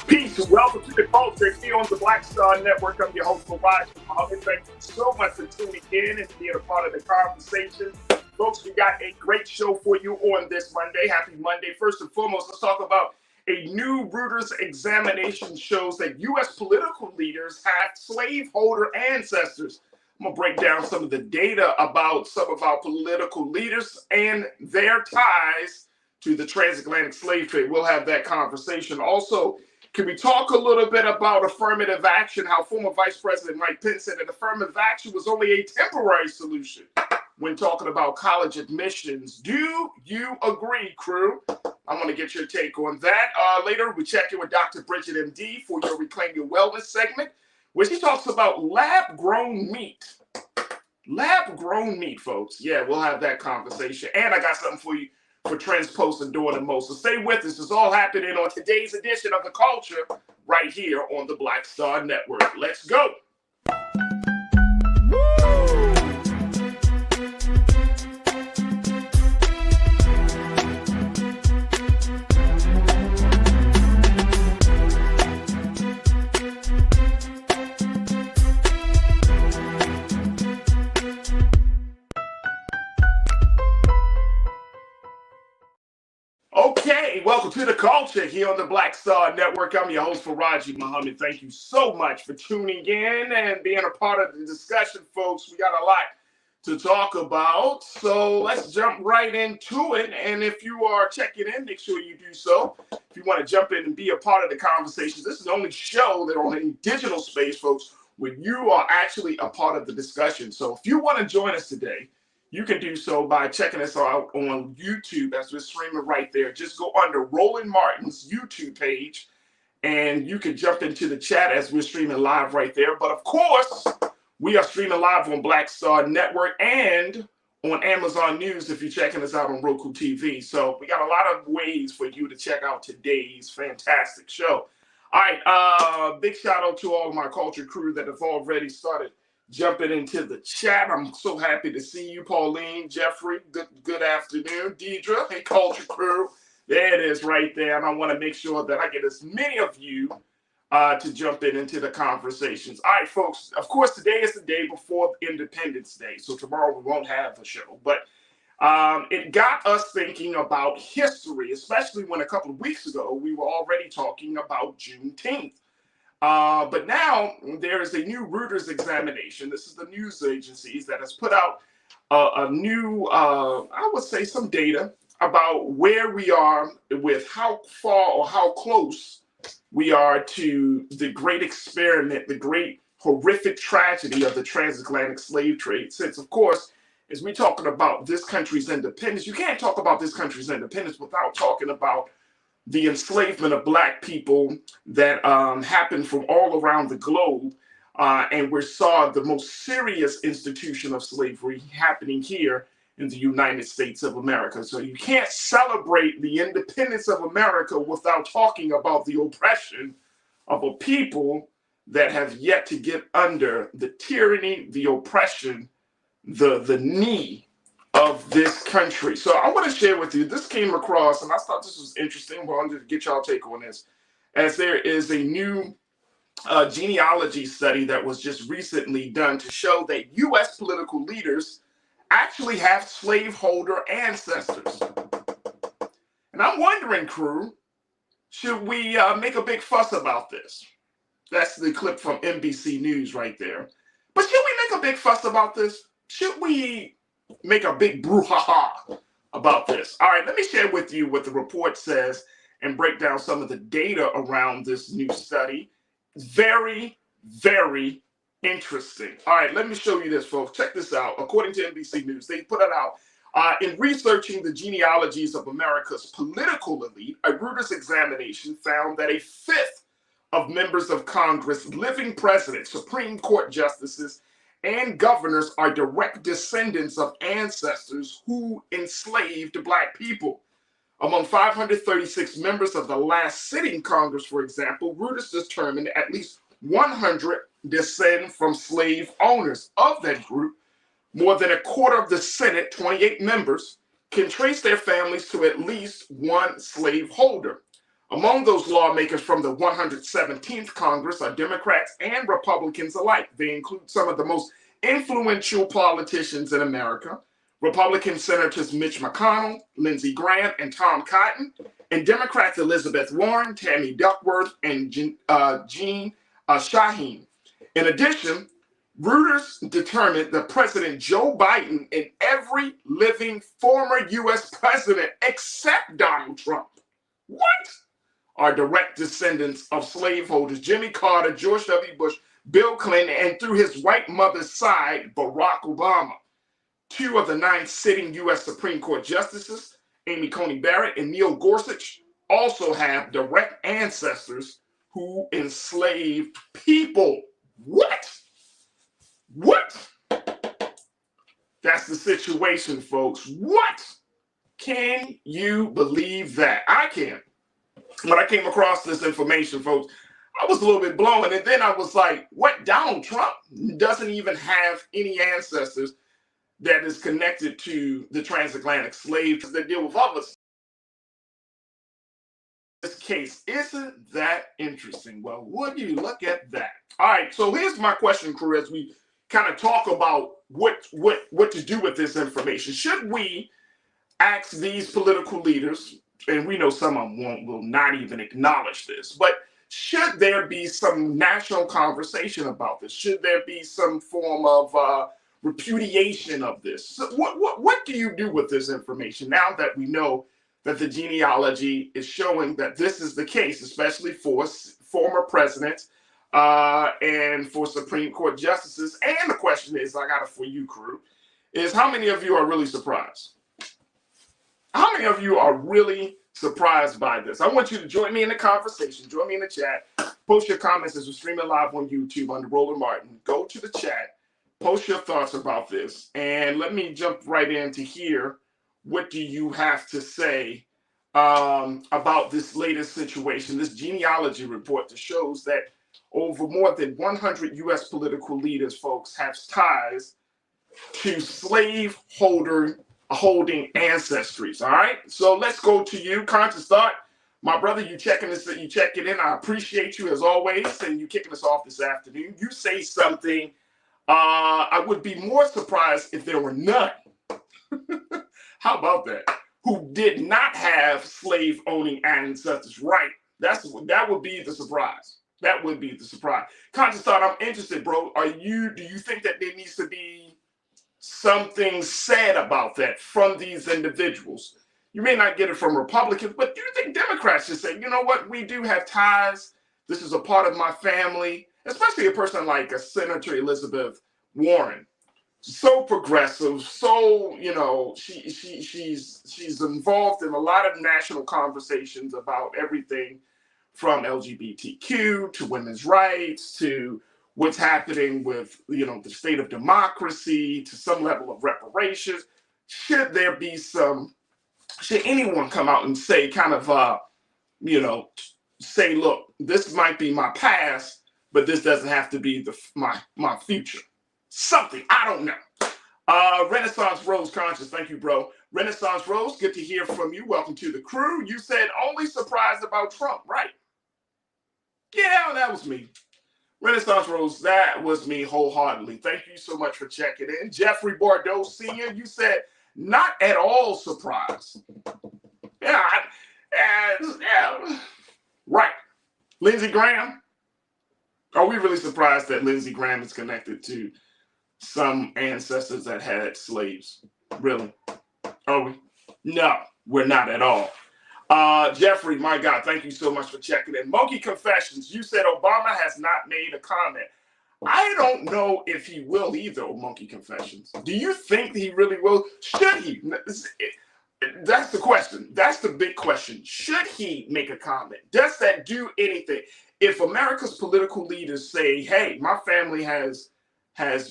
Peace and welcome to the culture here on the Black Star Network. I'm your host, Roger Muhammad. Thank you so much for tuning in and being a part of the conversation. Folks, we got a great show for you on this Monday. Happy Monday. First and foremost, let's talk about a new Reuters examination shows that U.S. political leaders have slaveholder ancestors. I'm going to break down some of the data about some of our political leaders and their ties to the transatlantic slave trade. We'll have that conversation. Also, can we talk a little bit about affirmative action, how former Vice President Mike Pence said that affirmative action was only a temporary solution when talking about college admissions? Do you agree, crew? I want to get your take on that. Later, we check in with Dr. Bridget, MD, for your Reclaim Your Wellness segment, where she talks about lab-grown meat. Lab-grown meat, folks. Yeah, we'll have that conversation. And I got something for you for Trends, Posts, and Doing the Most. So stay with us. It's all happening on today's edition of The Culture right here on the Black Star Network. Let's go. Okay, welcome to The Culture here on the Black Star Network. I'm your host, Raji Muhammad. Thank you so much for tuning in and being a part of the discussion, folks. We got a lot to talk about, so let's jump right into it. And if you are checking in, make sure you do so. If you want to jump in and be a part of the conversation, this is the only show that on any digital space, folks, where you are actually a part of the discussion. So if you want to join us today, you can do so by checking us out on YouTube as we're streaming right there. Just go under Roland Martin's YouTube page, and you can jump into the chat as we're streaming live right there. But of course, we are streaming live on Black Star Network and on Amazon News if you're checking us out on Roku TV. So we got a lot of ways for you to check out today's fantastic show. All right, big shout out to all of my culture crew that have already started jumping into the chat. I'm so happy to see you, Pauline, Jeffrey. Good afternoon, Deidre. Hey, culture crew. There it is right there. And I want to make sure that I get as many of you to jump into the conversations. All right, folks. Of course, today is the day before Independence Day, so tomorrow we won't have a show. But it got us thinking about history, especially when a couple of weeks ago we were already talking about Juneteenth. But now there is a new Reuters examination. This is the news agencies that has put out a new, I would say, some data about where we are with how far or how close we are to the great experiment, the great horrific tragedy of the transatlantic slave trade. Since, of course, as we're talking about this country's independence, you can't talk about this country's independence without talking about the enslavement of Black people that happened from all around the globe. And we saw the most serious institution of slavery happening here in the United States of America. So you can't celebrate the independence of America without talking about the oppression of a people that have yet to get under the tyranny, the oppression, the knee of this country. So I want to share with you, this came across, and I thought this was interesting. Well, I'm going to get y'all take on this, as there is a new genealogy study that was just recently done to show that U.S. political leaders actually have slaveholder ancestors. And I'm wondering, crew, should we make a big fuss about this? That's the clip from NBC News right there. But should we make a big fuss about this? Should we make a big brouhaha about this? All right, let me share with you what the report says and break down some of the data around this new study. Very, very interesting. All right, let me show you this, folks. Check this out. According to NBC News, they put it out. In researching the genealogies of America's political elite, a Reuters examination found that a fifth of members of Congress, living presidents, Supreme Court justices, and governors are direct descendants of ancestors who enslaved Black people. Among 536 members of the last sitting Congress, for example, Reuters determined at least 100 descend from slave owners. Of that group, more than a quarter of the Senate, 28 members, can trace their families to at least one slaveholder. Among those lawmakers from the 117th Congress are Democrats and Republicans alike. They include some of the most influential politicians in America: Republican Senators Mitch McConnell, Lindsey Graham, and Tom Cotton, and Democrats Elizabeth Warren, Tammy Duckworth, and Jean Shaheen. In addition, Reuters determined that President Joe Biden and every living former U.S. president except Donald Trump, what? Are direct descendants of slaveholders Jimmy Carter, George W. Bush, Bill Clinton, and through his white mother's side, Barack Obama. 2 of the 9 sitting U.S. Supreme Court justices, Amy Coney Barrett and Neil Gorsuch, also have direct ancestors who enslaved people. What? What? That's the situation, folks. What? Can you believe that? I can. When I came across this information, folks, I was a little bit blown. And then I was like, what? Donald Trump doesn't even have any ancestors that is connected to the transatlantic slaves that deal with others. This case, isn't that interesting? Well, would you look at that? All right, so here's my question, crew, as we kind of talk about what to do with this information. Should we ask these political leaders, and we know some of them will not even acknowledge this, but should there be some national conversation about this? Should there be some form of repudiation of this? So what do you do with this information now that we know that the genealogy is showing that this is the case, especially for former presidents and for Supreme Court justices? And the question is, I got it for you, crew, is how many of you are really surprised? How many of you are really surprised by this? I want you to join me in the conversation. Join me in the chat. Post your comments as we're streaming live on YouTube under Roland Martin. Go to the chat. Post your thoughts about this. And let me jump right in to hear what do you have to say about this latest situation, this genealogy report that shows that over more than 100 U.S. political leaders, folks, have ties to slaveholding ancestries. All right, so let's go to you, Conscious Thought, my brother. You checking this? You checking in? I appreciate you as always, and you kicking us off this afternoon. You say something. I would be more surprised if there were none. How about that? Who did not have slave-owning ancestors? Right. That would be the surprise. That would be the surprise. Conscious Thought, I'm interested, bro. Do you think that there needs to be something said about that from these individuals? You may not get it from Republicans, but do you think Democrats should say, you know what, we do have ties. This is a part of my family, especially a person like a Senator Elizabeth Warren. So progressive, so, you know, she's involved in a lot of national conversations about everything from LGBTQ to women's rights to what's happening with, you know, the state of democracy to some level of reparations. Should anyone come out and say kind of, you know, say, look, this might be my past, but this doesn't have to be my future. Something, I don't know. Renaissance Rose Conscious, thank you, bro. Renaissance Rose, good to hear from you. Welcome to the crew. You said only surprised about Trump, right? Yeah, that was me. Renaissance Rose, that was me wholeheartedly. Thank you so much for checking in. Jeffrey Bordeaux Sr., you said not at all surprised. Yeah, right. Lindsey Graham, are we really surprised that Lindsey Graham is connected to some ancestors that had slaves? Really? Are we? No, we're not at all. Jeffrey, my God, thank you so much for checking in. Monkey Confessions, you said Obama has not made a comment. I don't know if he will either, Monkey Confessions. Do you think he really will? Should he? That's the question. That's the big question. Should he make a comment? Does that do anything? If America's political leaders say, hey, my family has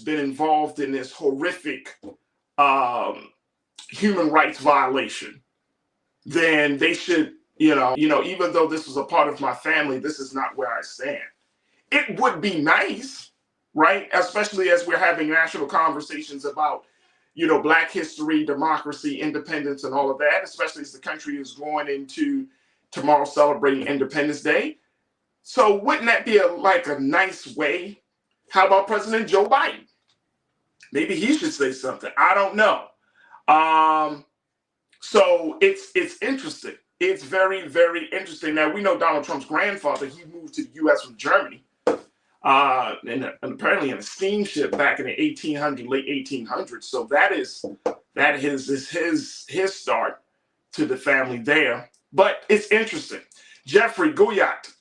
been involved in this horrific human rights violation, then they should, you know, even though this was a part of my family, this is not where I stand. It would be nice, right? Especially as we're having national conversations about, you know, Black history, democracy, independence, and all of that, especially as the country is going into tomorrow celebrating Independence Day. So wouldn't that be like a nice way? How about President Joe Biden? Maybe he should say something. I don't know. So it's interesting. It's very, very interesting. Now, we know Donald Trump's grandfather, he moved to the U.S. from Germany, and apparently in a steamship back in the late 1800s. So that is his start to the family there. But it's interesting. Jeffrey Guyat,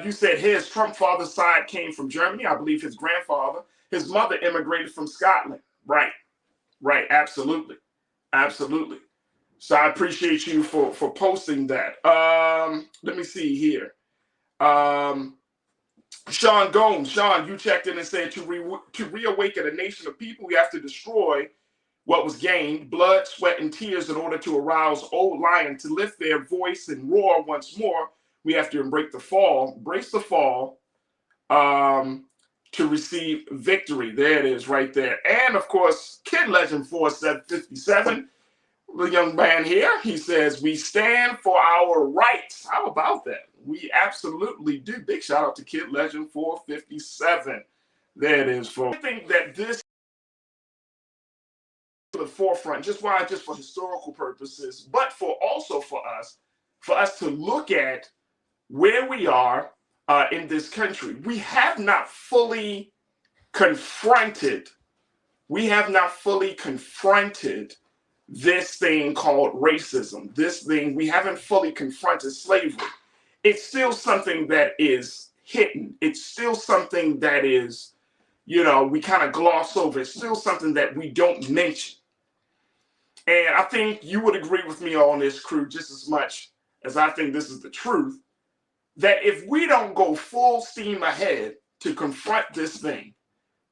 you said his Trump father's side came from Germany. I believe his grandfather, his mother immigrated from Scotland. Right, absolutely. So I appreciate you for posting that. Let me see here. Sean Gomes, you checked in and said to reawaken a nation of people, we have to destroy what was gained, blood, sweat, and tears in order to arouse old lions to lift their voice and roar once more. We have to brace the fall, to receive victory. There it is right there. And of course, Kid Legend 4757, the young man here, he says, we stand for our rights. How about that? We absolutely do. Big shout out to Kid Legend 457. There it is, folks. I think that this to the forefront, just for historical purposes, but also for us to look at where we are in this country. We have not fully confronted this thing called racism. This thing, we haven't fully confronted slavery. It's still something that is hidden. It's still something that is, we kind of gloss over. It's still something that we don't mention. And I think you would agree with me on this, crew, just as much as I think this is the truth, that if we don't go full steam ahead to confront this thing,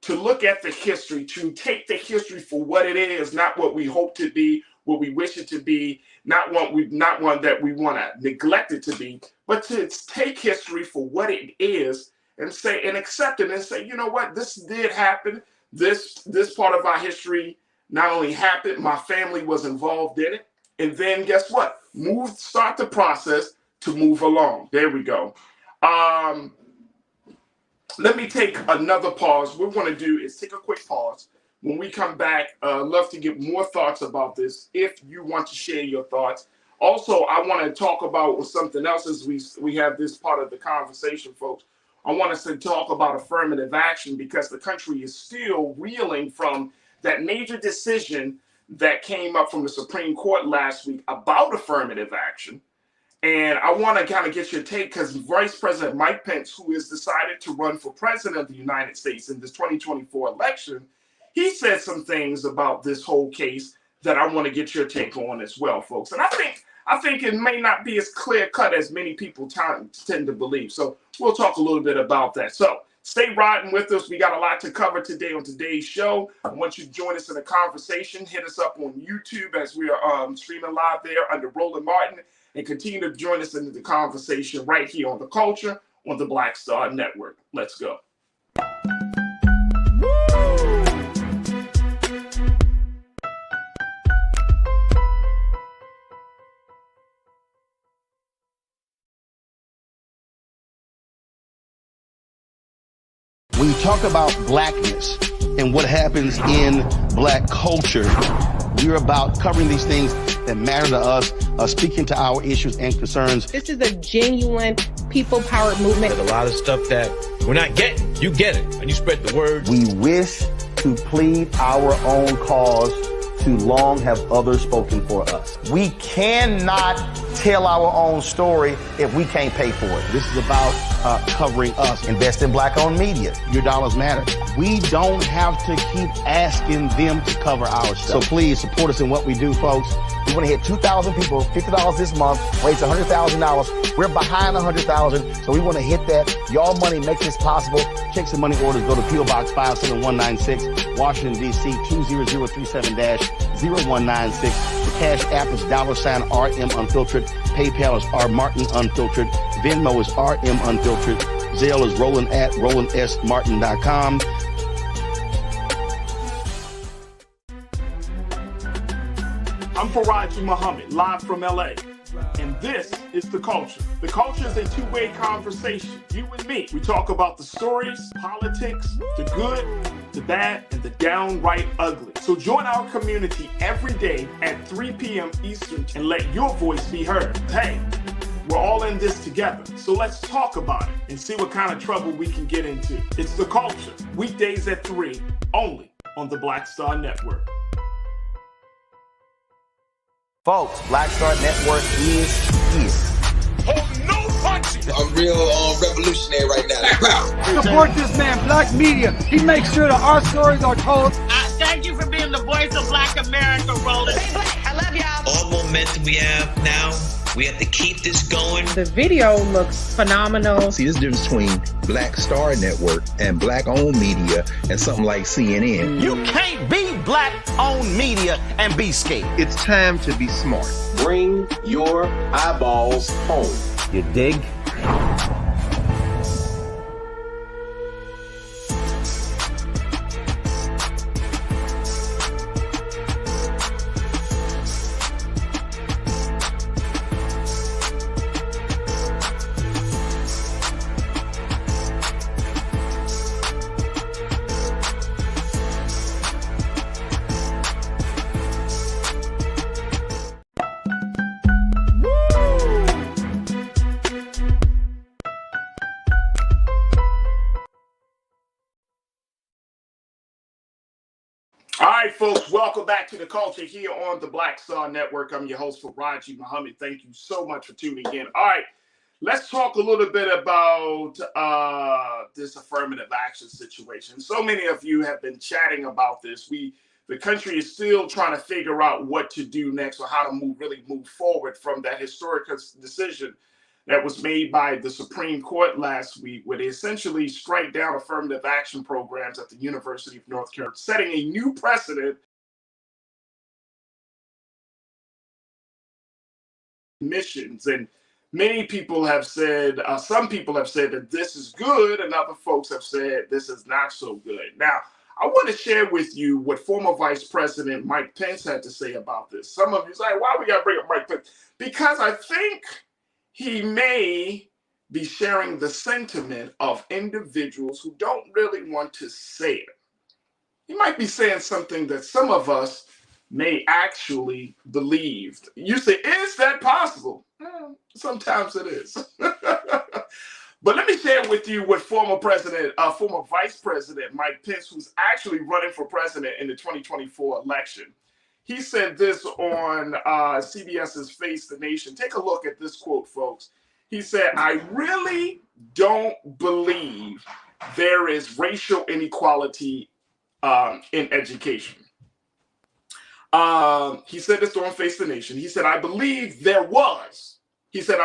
to look at the history, to take the history for what it is, not what we hope to be, what we wish it to be, not one that we want to neglect it to be, but to take history for what it is and accept it and say, you know what, this did happen. This part of our history not only happened, my family was involved in it. And then guess what? Start the process to move along. There we go. Let me take another pause. What we want to do is take a quick pause. When we come back, love to get more thoughts about this if you want to share your thoughts. Also, I want to talk about something else as we have this part of the conversation, folks. I want us to talk about affirmative action because the country is still reeling from that major decision that came up from the Supreme Court last week about affirmative action. And I want to kind of get your take because Vice President Mike Pence, who has decided to run for president of the United States in this 2024 election, he said some things about this whole case that I want to get your take on as well, folks. And I think it may not be as clear cut as many people tend to believe. So we'll talk a little bit about that. So stay riding with us. We got a lot to cover today on today's show. I want you to join us in the conversation. Hit us up on YouTube as we are streaming live there under Roland Martin. And continue to join us in the conversation right here on The Culture on the Black Star Network. Let's go. When you talk about blackness and what happens in black culture, we're about covering these things that matter to us, speaking to our issues and concerns. This is a genuine people-powered movement. There's a lot of stuff that we're not getting. You get it, and you spread the word. We wish to plead our own cause. Too long have others spoken for us. We cannot tell our own story if we can't pay for it. This is about covering us. Invest in black-owned media. Your dollars matter. We don't have to keep asking them to cover our stuff. So please support us in what we do, folks. We want to hit 2,000 people, $50 this month, raise $100,000. We're behind 100,000, so we want to hit that. Y'all money makes this possible. Check some money orders. Go to P.O. Box 57196, Washington, D.C. 20037-0196. The Cash App is $RM Unfiltered. PayPal is R Martin Unfiltered. Venmo is RM Unfiltered. Zelle is Roland at RolandSMartin.com. I'm Faraji Muhammad, live from LA. and this is The Culture. The Culture is a two-way conversation. You and me. We talk about the stories, politics, the good, the bad, and the downright ugly. So join our community every day at 3 p.m. Eastern and let your voice be heard. Hey, we're all in this together. So let's talk about it and see what kind of trouble we can get into. It's The Culture. Weekdays at 3, only on the Black Star Network. Folks, Black Star Network is here. Oh, no punching! I'm real revolutionary right now. Support this man, Black Media. He makes sure that our stories are told. Thank you for being the voice of Black America, Roland. Stay black. I love y'all. All momentum we have now, we have to keep this going. The video looks phenomenal. See, this difference between Black Star Network and Black-owned media and something like CNN. You can't be Black-owned media and be scared. It's time to be smart. Bring your eyeballs home. You dig? All right, folks, welcome back to The Culture here on the Black Star Network. I'm your host, Faraji Muhammad. Thank you so much for tuning in. All right, let's talk a little bit about this affirmative action situation. So many of you have been chatting about this. The country is still trying to figure out what to do next or how to really move forward from that historic decision that was made by the Supreme Court last week, where they essentially strike down affirmative action programs at the University of North Carolina, setting a new precedent. Missions, and many people have said, some people have said that this is good, and other folks have said this is not so good. Now, I want to share with you what former Vice President Mike Pence had to say about this. Some of you say, why we got to bring up Mike Pence? Because I think he may be sharing the sentiment of individuals who don't really want to say it. He might be saying something that some of us may actually believe. You say, is that possible? Well, sometimes it is. But let me share with you what former Vice President Mike Pence, who's actually running for president in the 2024 election, he said this on CBS's Face the Nation. Take a look at this quote, folks. He said, I really don't believe there is racial inequality in education. He said this on Face the Nation. He said, I believe there was. He said,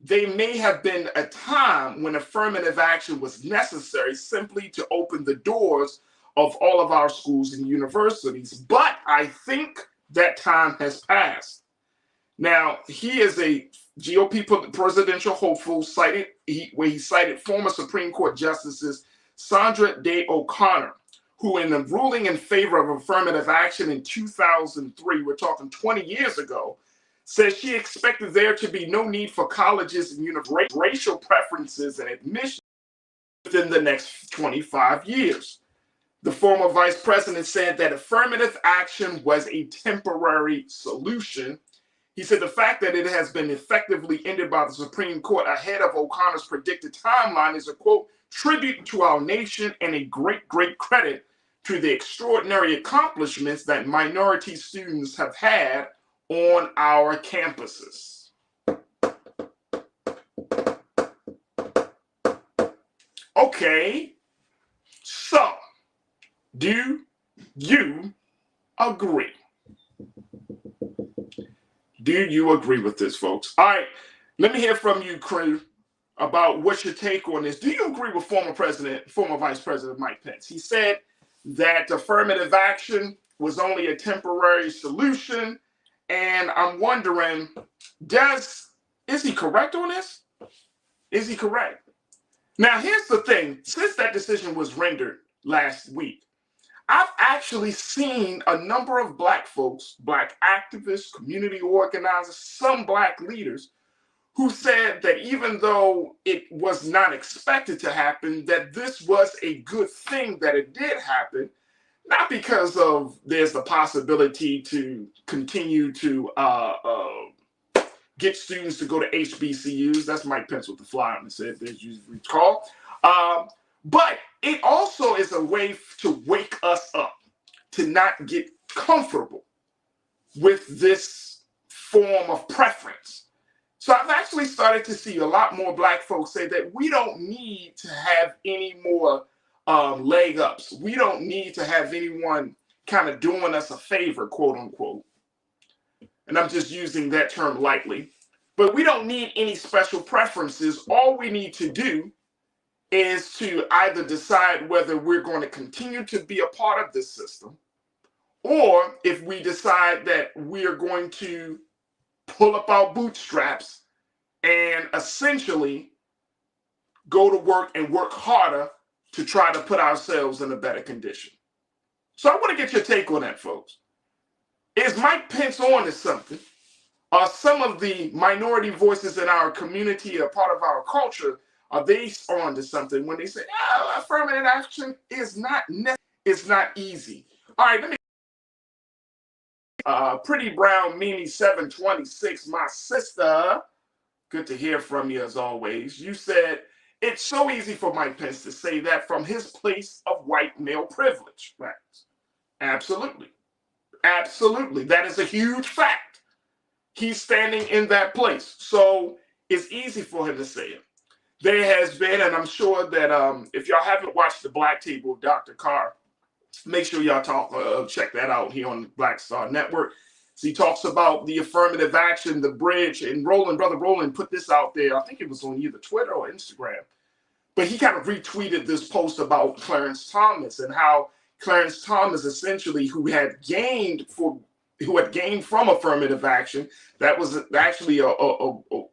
they may have been a time when affirmative action was necessary simply to open the doors of all of our schools and universities. But I think that time has passed. Now, he is a GOP presidential hopeful, where he cited former Supreme Court Justices Sandra Day O'Connor, who in the ruling in favor of affirmative action in 2003, we're talking 20 years ago, says she expected there to be no need for colleges and universities, racial preferences and admission within the next 25 years. The former vice president said that affirmative action was a temporary solution. He said the fact that it has been effectively ended by the Supreme Court ahead of O'Connor's predicted timeline is a, quote, tribute to our nation and a great, great credit to the extraordinary accomplishments that minority students have had on our campuses. Okay, so do you agree? Do you agree with this, folks? All right, let me hear from you, crew, about what's your take on this. Do you agree with former Vice President Mike Pence? He said that affirmative action was only a temporary solution, and I'm wondering, is he correct on this? Is he correct? Now, here's the thing. Since that decision was rendered last week, I've actually seen a number of Black folks, Black activists, community organizers, some Black leaders who said that even though it was not expected to happen, that this was a good thing that it did happen, not because of there's the possibility to continue to get students to go to HBCUs. That's Mike Pence with the fly on his head, as you recall. But it also is a way to wake us up, to not get comfortable with this form of preference. So I've actually started to see a lot more Black folks say that we don't need to have any more leg ups. We don't need to have anyone kind of doing us a favor, quote unquote. And I'm just using that term lightly. But we don't need any special preferences. All we need to do is to either decide whether we're going to continue to be a part of this system, or if we decide that we are going to pull up our bootstraps and essentially go to work and work harder to try to put ourselves in a better condition. So I want to get your take on that, folks. Is Mike Pence on to something? Are some of the minority voices in our community, a part of our culture, are they on to something when they say, oh, affirmative action is not easy? All right, let me Pretty Brown Mimi 726, my sister, good to hear from you as always. You said it's so easy for Mike Pence to say that from his place of white male privilege. Right? Absolutely. Absolutely. That is a huge fact. He's standing in that place. So it's easy for him to say it. There has been, and I'm sure that if y'all haven't watched the Black Table of Dr. Carr, make sure y'all check that out here on the Black Star Network. So he talks about the affirmative action, the bridge, and Brother Roland put this out there. I think it was on either Twitter or Instagram. But he kind of retweeted this post about Clarence Thomas and how Clarence Thomas essentially, who had gained from affirmative action, that was actually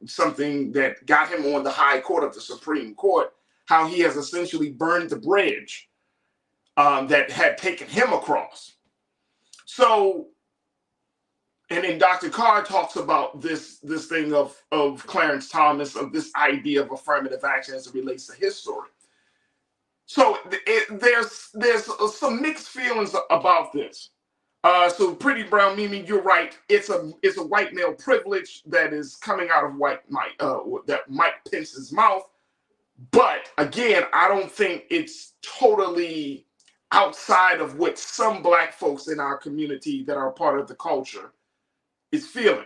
something that got him on the high court of the Supreme Court, how he has essentially burned the bridge that had taken him across. So, and then Dr. Carr talks about this thing of Clarence Thomas, of this idea of affirmative action as it relates to his story. So there's some mixed feelings about this. So Pretty Brown Mimi, you're right. It's a white male privilege that is coming out of Mike Pence's mouth. But again, I don't think it's totally outside of what some Black folks in our community that are part of the culture is feeling.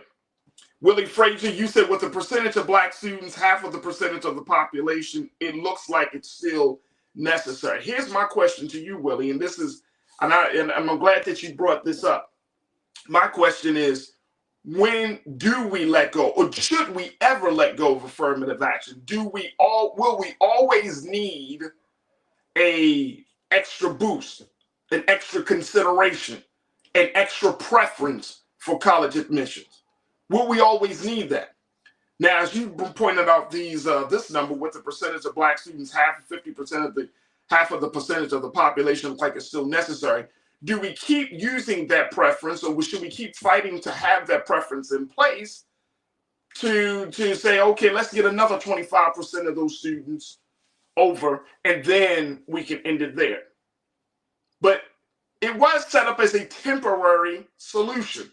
Willie Frazier, you said with the percentage of Black students, half of the percentage of the population, it looks like it's still necessary. Here's my question to you, Willie, and this is, and I'm glad that you brought this up. My question is, when do we let go, or should we ever let go of affirmative action? Will we always need a extra boost, an extra consideration, an extra preference for college admissions? Will we always need that? Now, as you pointed out, this number with the percentage of Black students, half of the percentage of the population looks like it's still necessary. Do we keep using that preference, or should we keep fighting to have that preference in place to say, okay, let's get another 25% of those students over, and then we can end it there? But it was set up as a temporary solution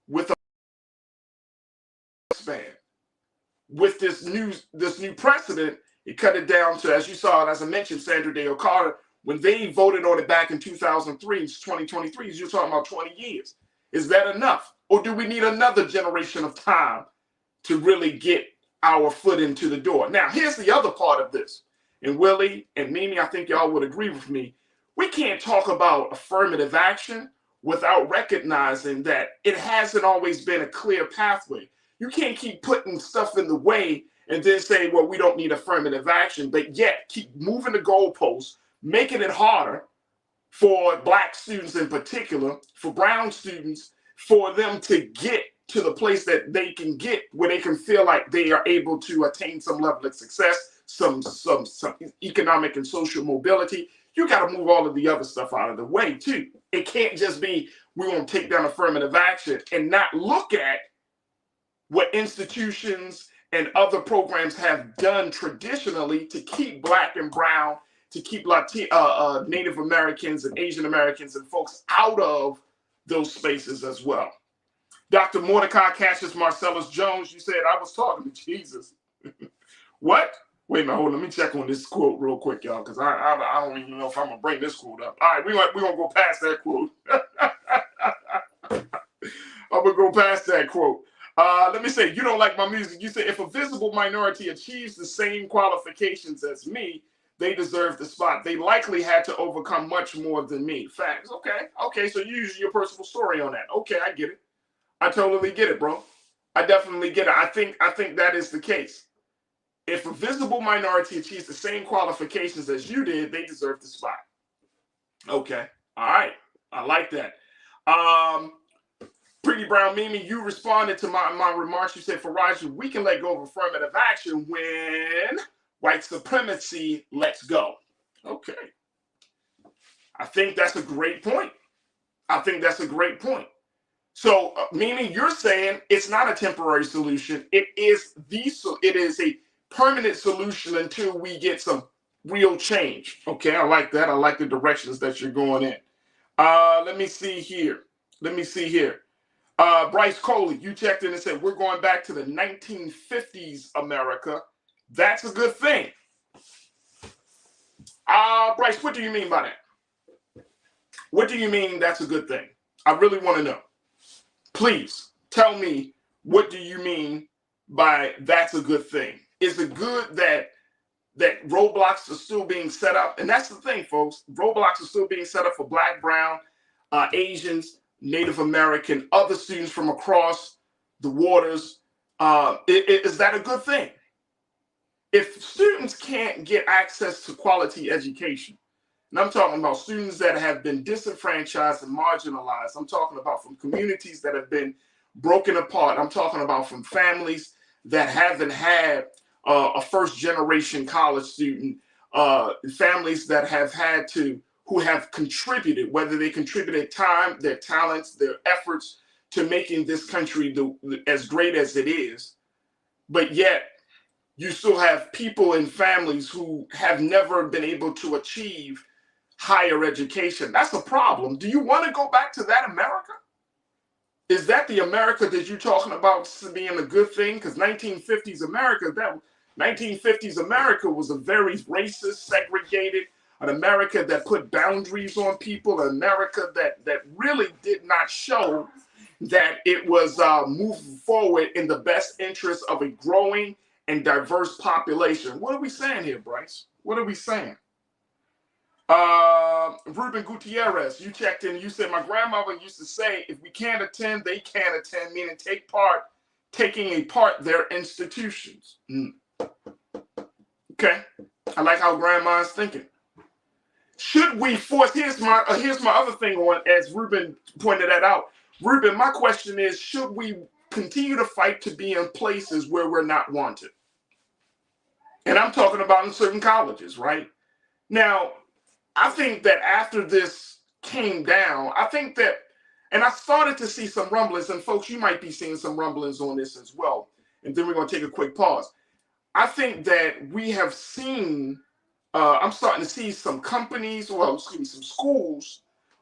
with a span. With this new precedent, it cut it down to, as you saw, as I mentioned, Sandra Day O'Connor, when they voted on it back in 2003, it's 2023, you're talking about 20 years. Is that enough? Or do we need another generation of time to really get our foot into the door? Now, here's the other part of this. And Willie and Mimi, I think y'all would agree with me. We can't talk about affirmative action without recognizing that it hasn't always been a clear pathway. You can't keep putting stuff in the way and then say, well, we don't need affirmative action, but yet keep moving the goalposts, making it harder for Black students in particular, for brown students, for them to get to the place that they can get where they can feel like they are able to attain some level of success, some economic and social mobility, you got to move all of the other stuff out of the way too. It can't just be we're going to take down affirmative action and not look at what institutions and other programs have done traditionally to keep Black and brown, to keep Native Americans and Asian Americans and folks out of those spaces as well. Dr. Mordecai Cassius Marcellus Jones, you said I was talking to Jesus. What? Wait a minute, hold on. Let me check on this quote real quick, y'all, because I don't even know if I'm going to bring this quote up. All right, we're going to go past that quote. I'm going to go past that quote. Let me say, you don't like my music. You say, if a visible minority achieves the same qualifications as me, they deserve the spot. They likely had to overcome much more than me. Facts. Okay, so you use your personal story on that. Okay, I get it. I totally get it, bro. I definitely get it. I think that is the case. If a visible minority achieves the same qualifications as you did, they deserve the spot. Okay. All right. I like that. Pretty Brown Mimi, you responded to my remarks. You said, Faraji, we can let go of affirmative action when white supremacy lets go. Okay. I think that's a great point. So, meaning you're saying it's not a temporary solution. It is a permanent solution until we get some real change. Okay, I like that. I like the directions that you're going in. Let me see here. Bryce Coley, you checked in and said, we're going back to the 1950s America. That's a good thing. Bryce, what do you mean by that? What do you mean that's a good thing? I really want to know. Please tell me, what do you mean by that's a good thing? Is it good that roadblocks are still being set up? And that's the thing, folks. Roadblocks are still being set up for Black, brown, Asians, Native American, other students from across the waters. Is that a good thing? If students can't get access to quality education, and I'm talking about students that have been disenfranchised and marginalized, I'm talking about from communities that have been broken apart, I'm talking about from families that haven't had a first generation college student, families that who have contributed, whether they contributed time, their talents, their efforts to making this country as great as it is, but yet you still have people and families who have never been able to achieve higher education. That's a problem. Do you want to go back to that America? Is that the America that you're talking about being a good thing? Because 1950s America was a very racist, segregated, an America that put boundaries on people, an America that really did not show that it was moving forward in the best interest of a growing and diverse population. What are we saying here, Bryce? What are we saying? Ruben Gutierrez, you checked in. You said, my grandmother used to say, if we can't attend, they can't attend, meaning taking apart their institutions. Okay. I like how grandma's thinking. Should we force, here's my other thing on, as Ruben pointed that out. Ruben, my question is, should we continue to fight to be in places where we're not wanted? And I'm talking about in certain colleges, right? Now, I think that after this came down, and I started to see some rumblings, and folks, you might be seeing some rumblings on this as well. And then we're going to take a quick pause. I think that we have seen, I'm starting to see some companies, some schools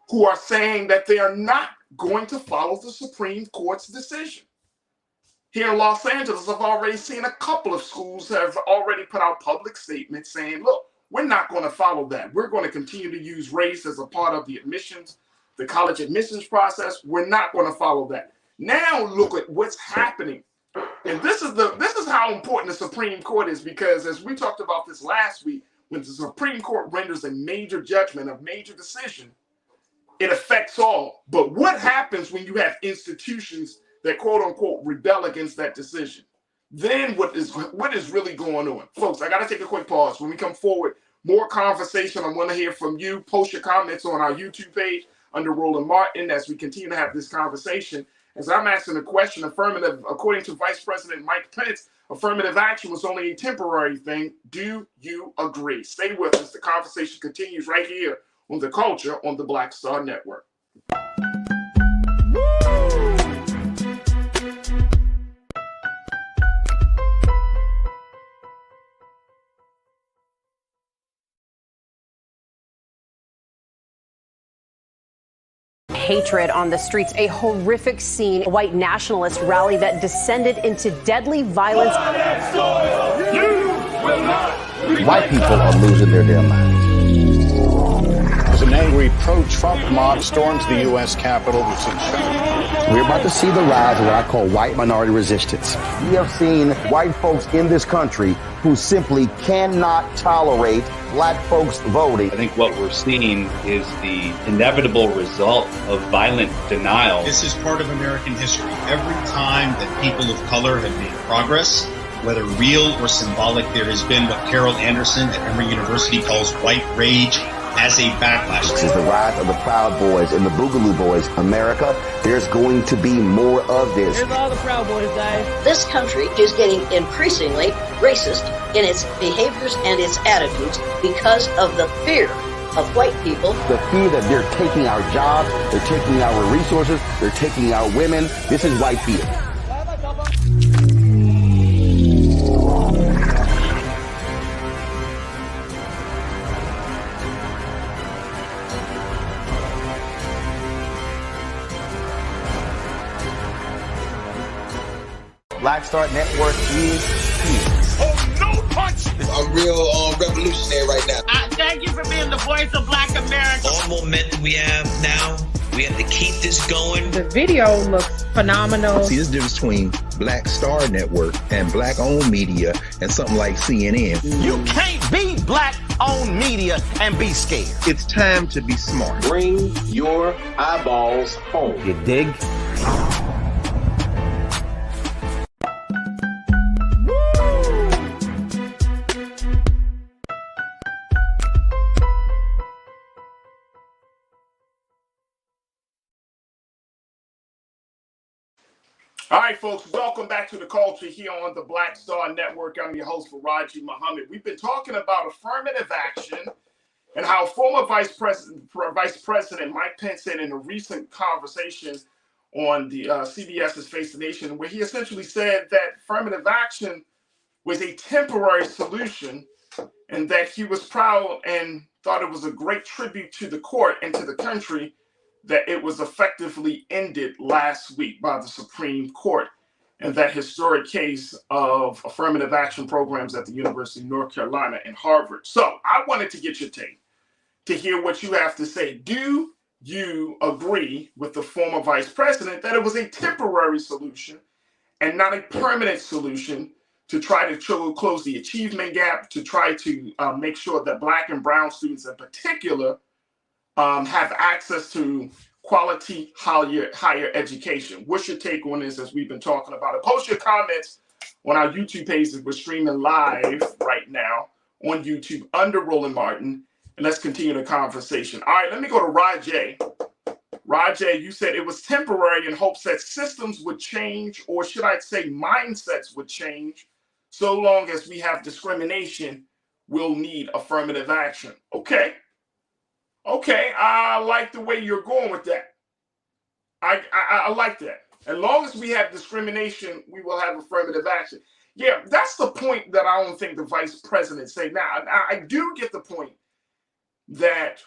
who are saying that they are not going to follow the Supreme Court's decision. Here in Los Angeles, I've already seen a couple of schools have already put out public statements saying, look, we're not going to follow that. We're going to continue to use race as a part of the college admissions process. We're not going to follow that. Now look at what's happening. And this is how important the Supreme Court is, because as we talked about this last week, when the Supreme Court renders a major judgment, a major decision, it affects all. But what happens when you have institutions that quote unquote rebel against that decision? Then what is really going on? Folks, I got to take a quick pause. When we come forward, more conversation. I want to hear from you. Post your comments on our YouTube page under Roland Martin as we continue to have this conversation. As I'm asking the question, according to Vice President Mike Pence, affirmative action was only a temporary thing. Do you agree? Stay with us. The conversation continues right here on The Culture on the Black Star Network. Hatred on the streets, a horrific scene, a white nationalist rally that descended into deadly violence. White people are losing their damn minds. As an angry pro-Trump mob storms the U.S. Capitol, We're about to see the rise of what I call white minority resistance. We have seen white folks in this country who simply cannot tolerate black folks voting. I think what we're seeing is the inevitable result of violent denial. This is part of American history. Every time that people of color have made progress, whether real or symbolic, there has been what Carol Anderson at Emory University calls white rage as a backlash. This is the rise of the Proud Boys and the Boogaloo Boys. America, there's going to be more of this. Here's all the Proud Boys, guys. This country is getting increasingly racist in its behaviors and its attitudes because of the fear of white people. The fear that they're taking our jobs, they're taking our resources, they're taking our women. This is white fear. Black Star Network is here. Oh, no punch! I'm real revolutionary right now. Thank you for being the voice of Black America. All momentum we have now, we have to keep this going. The video looks phenomenal. See, this difference between Black Star Network and black-owned media and something like CNN. You can't be black-owned media and be scared. It's time to be smart. Bring your eyeballs home. You dig? All right, folks, welcome back to The Culture here on the Black Star Network. I'm your host, Faraji Muhammad. We've been talking about affirmative action and how former Vice President Mike Pence said in a recent conversation on the CBS's Face the Nation, where he essentially said that affirmative action was a temporary solution and that he was proud and thought it was a great tribute to the court and to the country that it was effectively ended last week by the Supreme Court, and that historic case of affirmative action programs at the University of North Carolina and Harvard. So I wanted to get your take to hear what you have to say. Do you agree with the former vice president that it was a temporary solution and not a permanent solution to try to close the achievement gap, to try to make sure that Black and brown students in particular have access to quality higher education? What's your take on this as we've been talking about it? Post your comments on our YouTube page that we're streaming live right now on YouTube under Roland Martin, and let's continue the conversation. All right, let me go to Rajay. Rajay, you said it was temporary in hopes that systems would change, or should I say mindsets would change. So long as we have discrimination, we'll need affirmative action. Okay, I like the way you're going with that. I like that. As long as we have discrimination, we will have affirmative action. Yeah, that's the point that I don't think the vice president said. Now, I do get the point that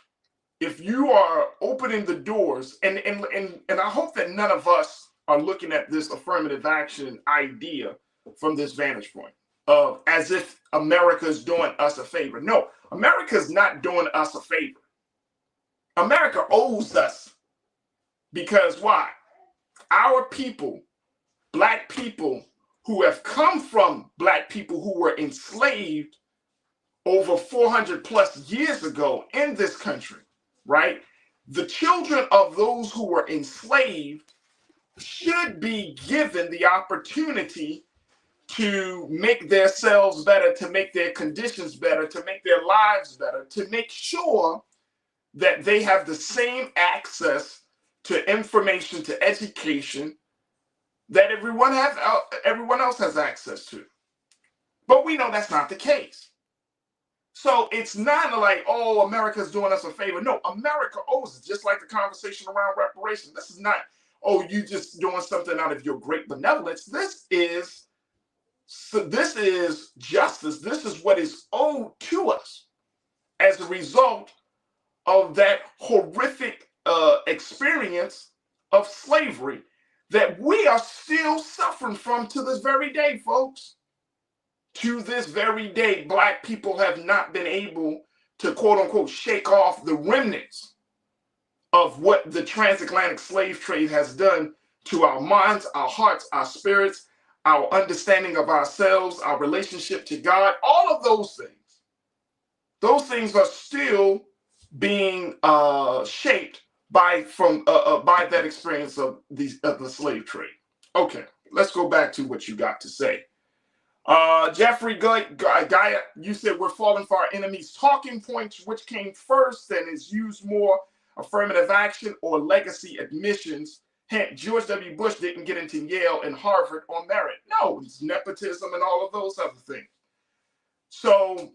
if you are opening the doors, and I hope that none of us are looking at this affirmative action idea from this vantage point of as if America is doing us a favor. No, America is not doing us a favor. America owes us, because why? Our people, Black people who have come from Black people who were enslaved over 400 plus years ago in this country, right? The children of those who were enslaved should be given the opportunity to make themselves better, to make their conditions better, to make their lives better, to make sure that they have the same access to information, to education, that everyone else has access to. But we know that's not the case. So it's not like, oh, America's doing us a favor. No, America owes it, just like the conversation around reparations. This is not, oh, you just doing something out of your great benevolence. This is justice. This is what is owed to us as a result of that horrific experience of slavery that we are still suffering from to this very day, folks. To this very day, Black people have not been able to, quote unquote, shake off the remnants of what the transatlantic slave trade has done to our minds, our hearts, our spirits, our understanding of ourselves, our relationship to God. All of those things are still being shaped by that experience of the slave trade. Okay, let's go back to what you got to say. Jeffrey Gaia, you said we're falling for our enemies' talking points. Which came first and is used more, affirmative action or legacy admissions? Hence, George W. Bush didn't get into Yale and Harvard on merit. No, it's nepotism and all of those other things. So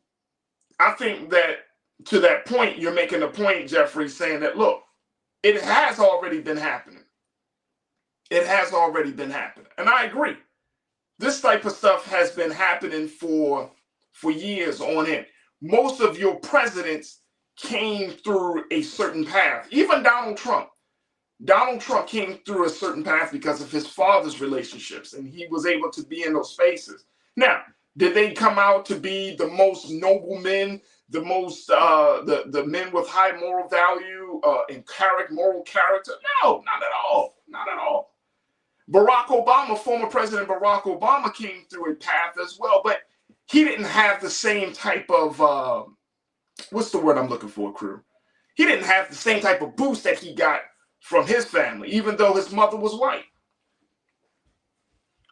I think that to that point, you're making a point, Jeffrey, saying that, look, it has already been happening. It has already been happening. And I agree. This type of stuff has been happening for years on end. Most of your presidents came through a certain path. Even Donald Trump. Donald Trump came through a certain path because of his father's relationships, and he was able to be in those spaces. Now, did they come out to be the most noble men, the most the men with high moral value and moral character? No, not at all. Not at all. Barack Obama, former President Barack Obama, came through a path as well, but he didn't have the same type of, what's the word I'm looking for, crew? He didn't have the same type of boost that he got from his family, even though his mother was white.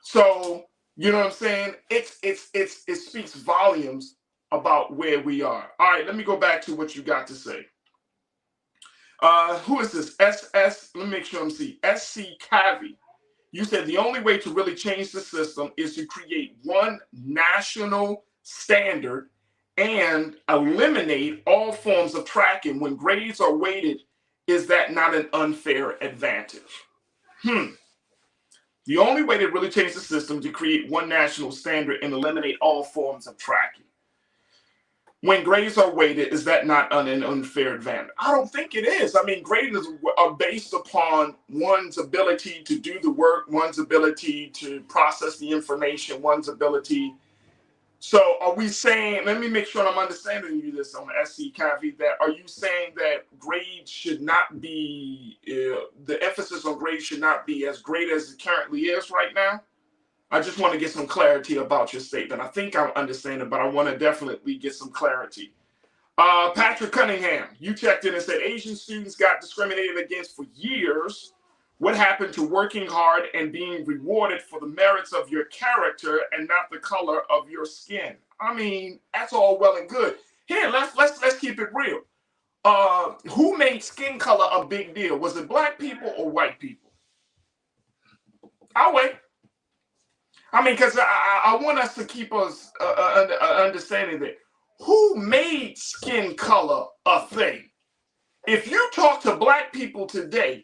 So, you know what I'm saying? It speaks volumes about where we are. All right, let me go back to what you got to say. Who is this? Let me make sure I'm seeing. SC Cavi. You said the only way to really change the system is to create one national standard and eliminate all forms of tracking when grades are weighted. Is that not an unfair advantage? The only way to really change the system is to create one national standard and eliminate all forms of tracking. When grades are weighted, is that not an unfair advantage? I don't think it is. I mean, grades are based upon one's ability to do the work, one's ability to process the information, one's ability. So are we saying, let me make sure I'm understanding you this on SC Cavi, that are you saying that grades should not be, the emphasis on grades should not be as great as it currently is right now? I just want to get some clarity about your statement. I think I'm understanding, but I want to definitely get some clarity. Patrick Cunningham, you checked in and said Asian students got discriminated against for years. What happened to working hard and being rewarded for the merits of your character and not the color of your skin? I mean, that's all well and good. Here, let's keep it real. Who made skin color a big deal? Was it black people or white people? I'll wait. I mean, because I want us to keep us understanding that. Who made skin color a thing? If you talk to black people today,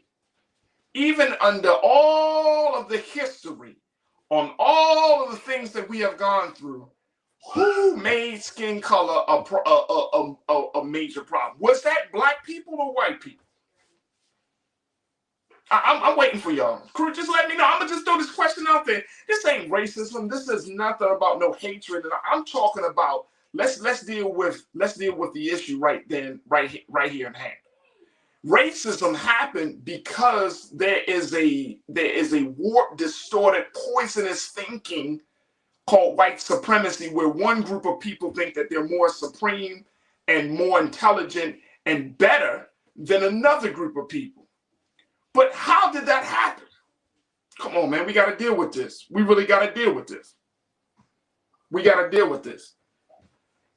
even under all of the history, on all of the things that we have gone through, who made skin color a major problem? Was that black people or white people? I'm waiting for y'all. Crew, just let me know. I'm gonna just throw this question out there. This ain't racism. This is nothing about no hatred. And I'm talking about let's deal with the issue right here in hand. Racism happened because there is a warped, distorted, poisonous thinking called white supremacy, where one group of people think that they're more supreme and more intelligent and better than another group of people. But how did that happen? Come on, man, we got to deal with this. We really got to deal with this. We got to deal with this.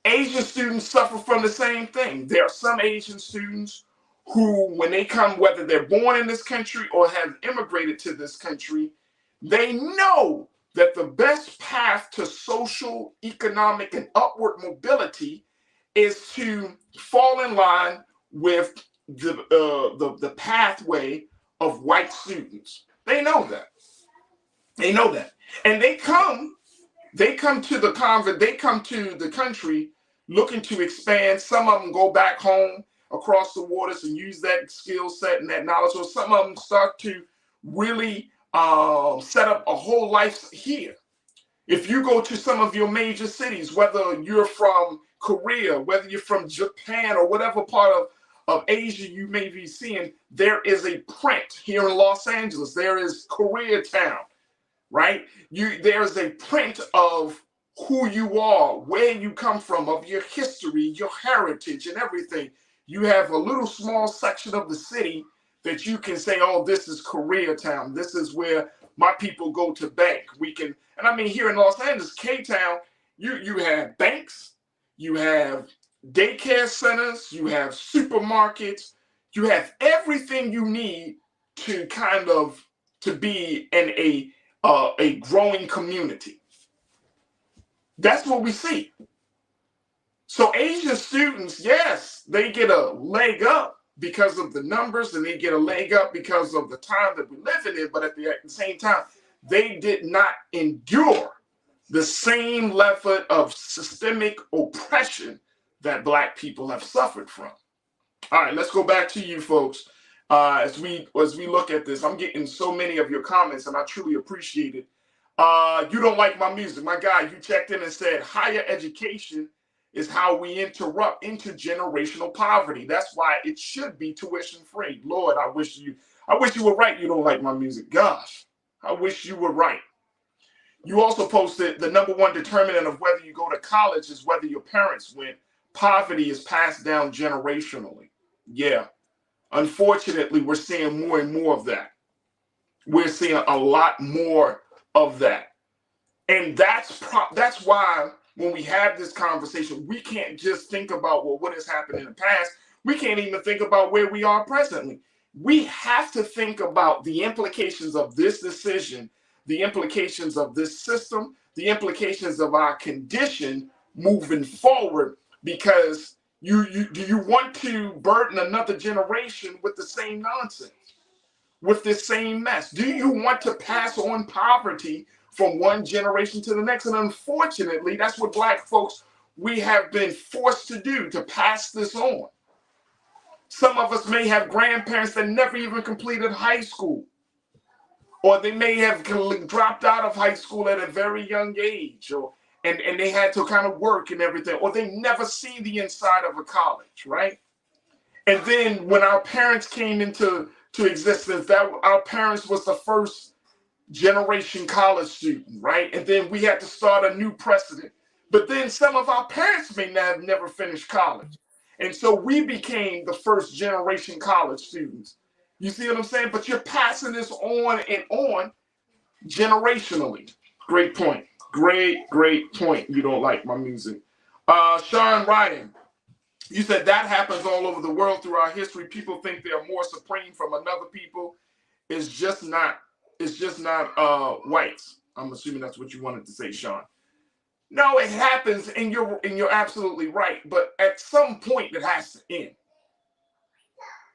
Asian students suffer from the same thing. There are some Asian students who, when they come, whether they're born in this country or have immigrated to this country, They know that the best path to social, economic, and upward mobility is to fall in line with the pathway of white students. They know that. They know that. And they come to the country looking to expand. Some of them go back home across the waters and use that skill set and that knowledge. Or some of them start to really set up a whole life here. If you go to some of your major cities, whether you're from Korea, whether you're from Japan, or whatever part of Asia you may be seeing, there is a print here in Los Angeles. There is Koreatown, right? There's a print of who you are, where you come from, of your history, your heritage, and everything. You have a little small section of the city that you can say, oh, this is Koreatown. This is where my people go to bank. And I mean, here in Los Angeles, K-Town, you have banks, you have daycare centers, you have supermarkets, you have everything you need to be in a growing community. That's what we see. So Asian students, yes, they get a leg up because of the numbers, and they get a leg up because of the time that we live in it, but at the same time, they did not endure the same level of systemic oppression that Black people have suffered from. All right, let's go back to you folks. As we look at this, I'm getting so many of your comments, and I truly appreciate it. You don't like my music. My guy, you checked in and said higher education is how we interrupt intergenerational poverty. That's why it should be tuition free. Lord, I wish you were right. You don't like my music. Gosh, I wish you were right. You also posted the number one determinant of whether you go to college is whether your parents went. Poverty is passed down generationally. Yeah. Unfortunately, we're seeing more and more of that. We're seeing a lot more of that. And that's why when we have this conversation, we can't just think about, well, what has happened in the past. We can't even think about where we are presently. We have to think about the implications of this decision, the implications of this system, the implications of our condition moving forward, because do you want to burden another generation with the same nonsense, with this same mess? Do you want to pass on poverty from one generation to the next? And unfortunately, that's what Black folks, we have been forced to do, to pass this on. Some of us may have grandparents that never even completed high school, or they may have dropped out of high school at a very young age, and they had to kind of work and everything, or they never seen the inside of a college, right? And then when our parents came into existence, that our parents was the first generation college student, right? And then we had to start a new precedent. But then some of our parents may have never finished college. And so we became the first generation college students. You see what I'm saying? But you're passing this on and on generationally. Great point. Great point. You don't like my music. Sean Ryan, you said that happens all over the world through our history. People think they're more supreme from another people. It's just not whites. I'm assuming that's what you wanted to say, Sean. No, it happens, and you're absolutely right. But at some point, it has to end.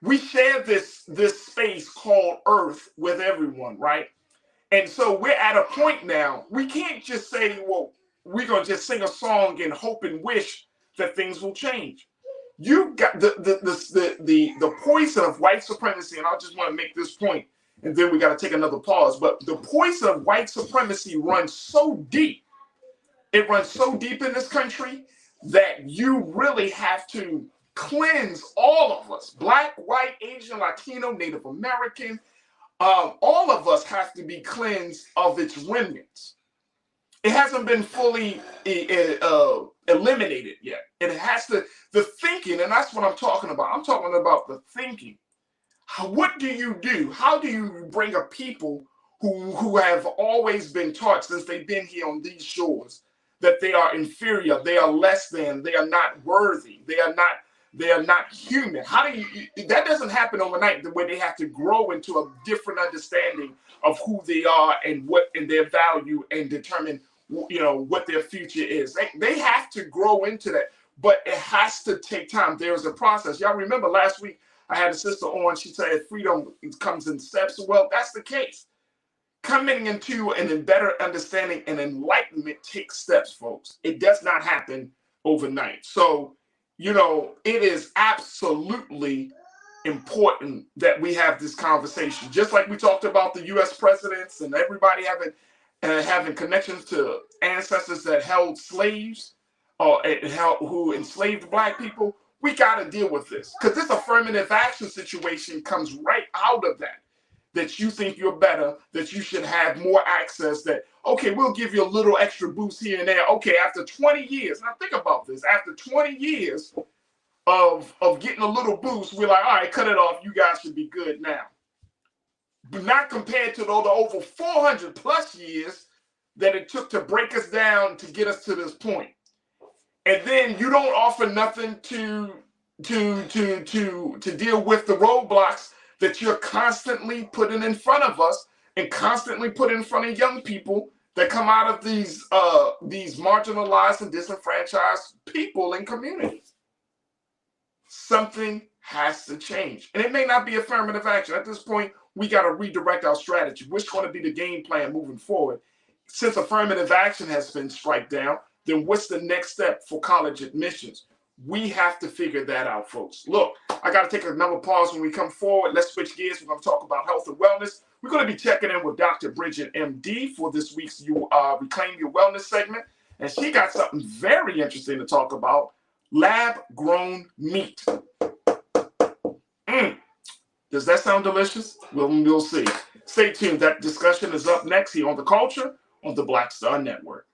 We share this space called Earth with everyone, right? And so we're at a point now. We can't just say, well, we're gonna just sing a song and hope and wish that things will change. You got the poison of white supremacy, and I just want to make this point, and then we got to take another pause. But the poison of white supremacy runs so deep. It runs so deep in this country that you really have to cleanse all of us, Black, white, Asian, Latino, Native American. All of us have to be cleansed of its remnants. It hasn't been fully eliminated yet. It has to, the thinking, and that's what I'm talking about. I'm talking about the thinking. What do you do? How do you bring a people who have always been taught since they've been here on these shores that they are inferior, they are less than, they are not worthy, they are not they are not human. How do you, that doesn't happen overnight, the way they have to grow into a different understanding of who they are and their value, and determine, what their future is. They have to grow into that, but it has to take time. There's a process. Y'all remember last week I had a sister on, she said freedom comes in steps. Well, that's the case. Coming into a better understanding and enlightenment takes steps, folks. It does not happen overnight. So, it is absolutely important that we have this conversation. Just like we talked about the U.S. presidents and everybody having connections to ancestors that held slaves or who enslaved Black people. We got to deal with this, because this affirmative action situation comes right out of that you think you're better, that you should have more access, that, okay, we'll give you a little extra boost here and there. Okay, after 20 years, now think about this, after 20 years of getting a little boost, we're like, all right, cut it off, you guys should be good now. But not compared to the over 400 plus years that it took to break us down to get us to this point. And then you don't offer nothing to deal with the roadblocks that you're constantly putting in front of us, and constantly put in front of young people that come out of these marginalized and disenfranchised people and communities. Something has to change, and it may not be affirmative action. At this point, we got to redirect our strategy. What's going to be the game plan moving forward? Since affirmative action has been struck down, then what's the next step for college admissions? We have to figure that out, folks. Look, I got to take another pause when we come forward. Let's switch gears. We're going to talk about health and wellness. We're going to be checking in with Dr. Bridget, MD, for this week's Reclaim Your Wellness segment. And she got something very interesting to talk about: lab-grown meat. Does that sound delicious? We'll see. Stay tuned. That discussion is up next here on The Culture on the Black Star Network.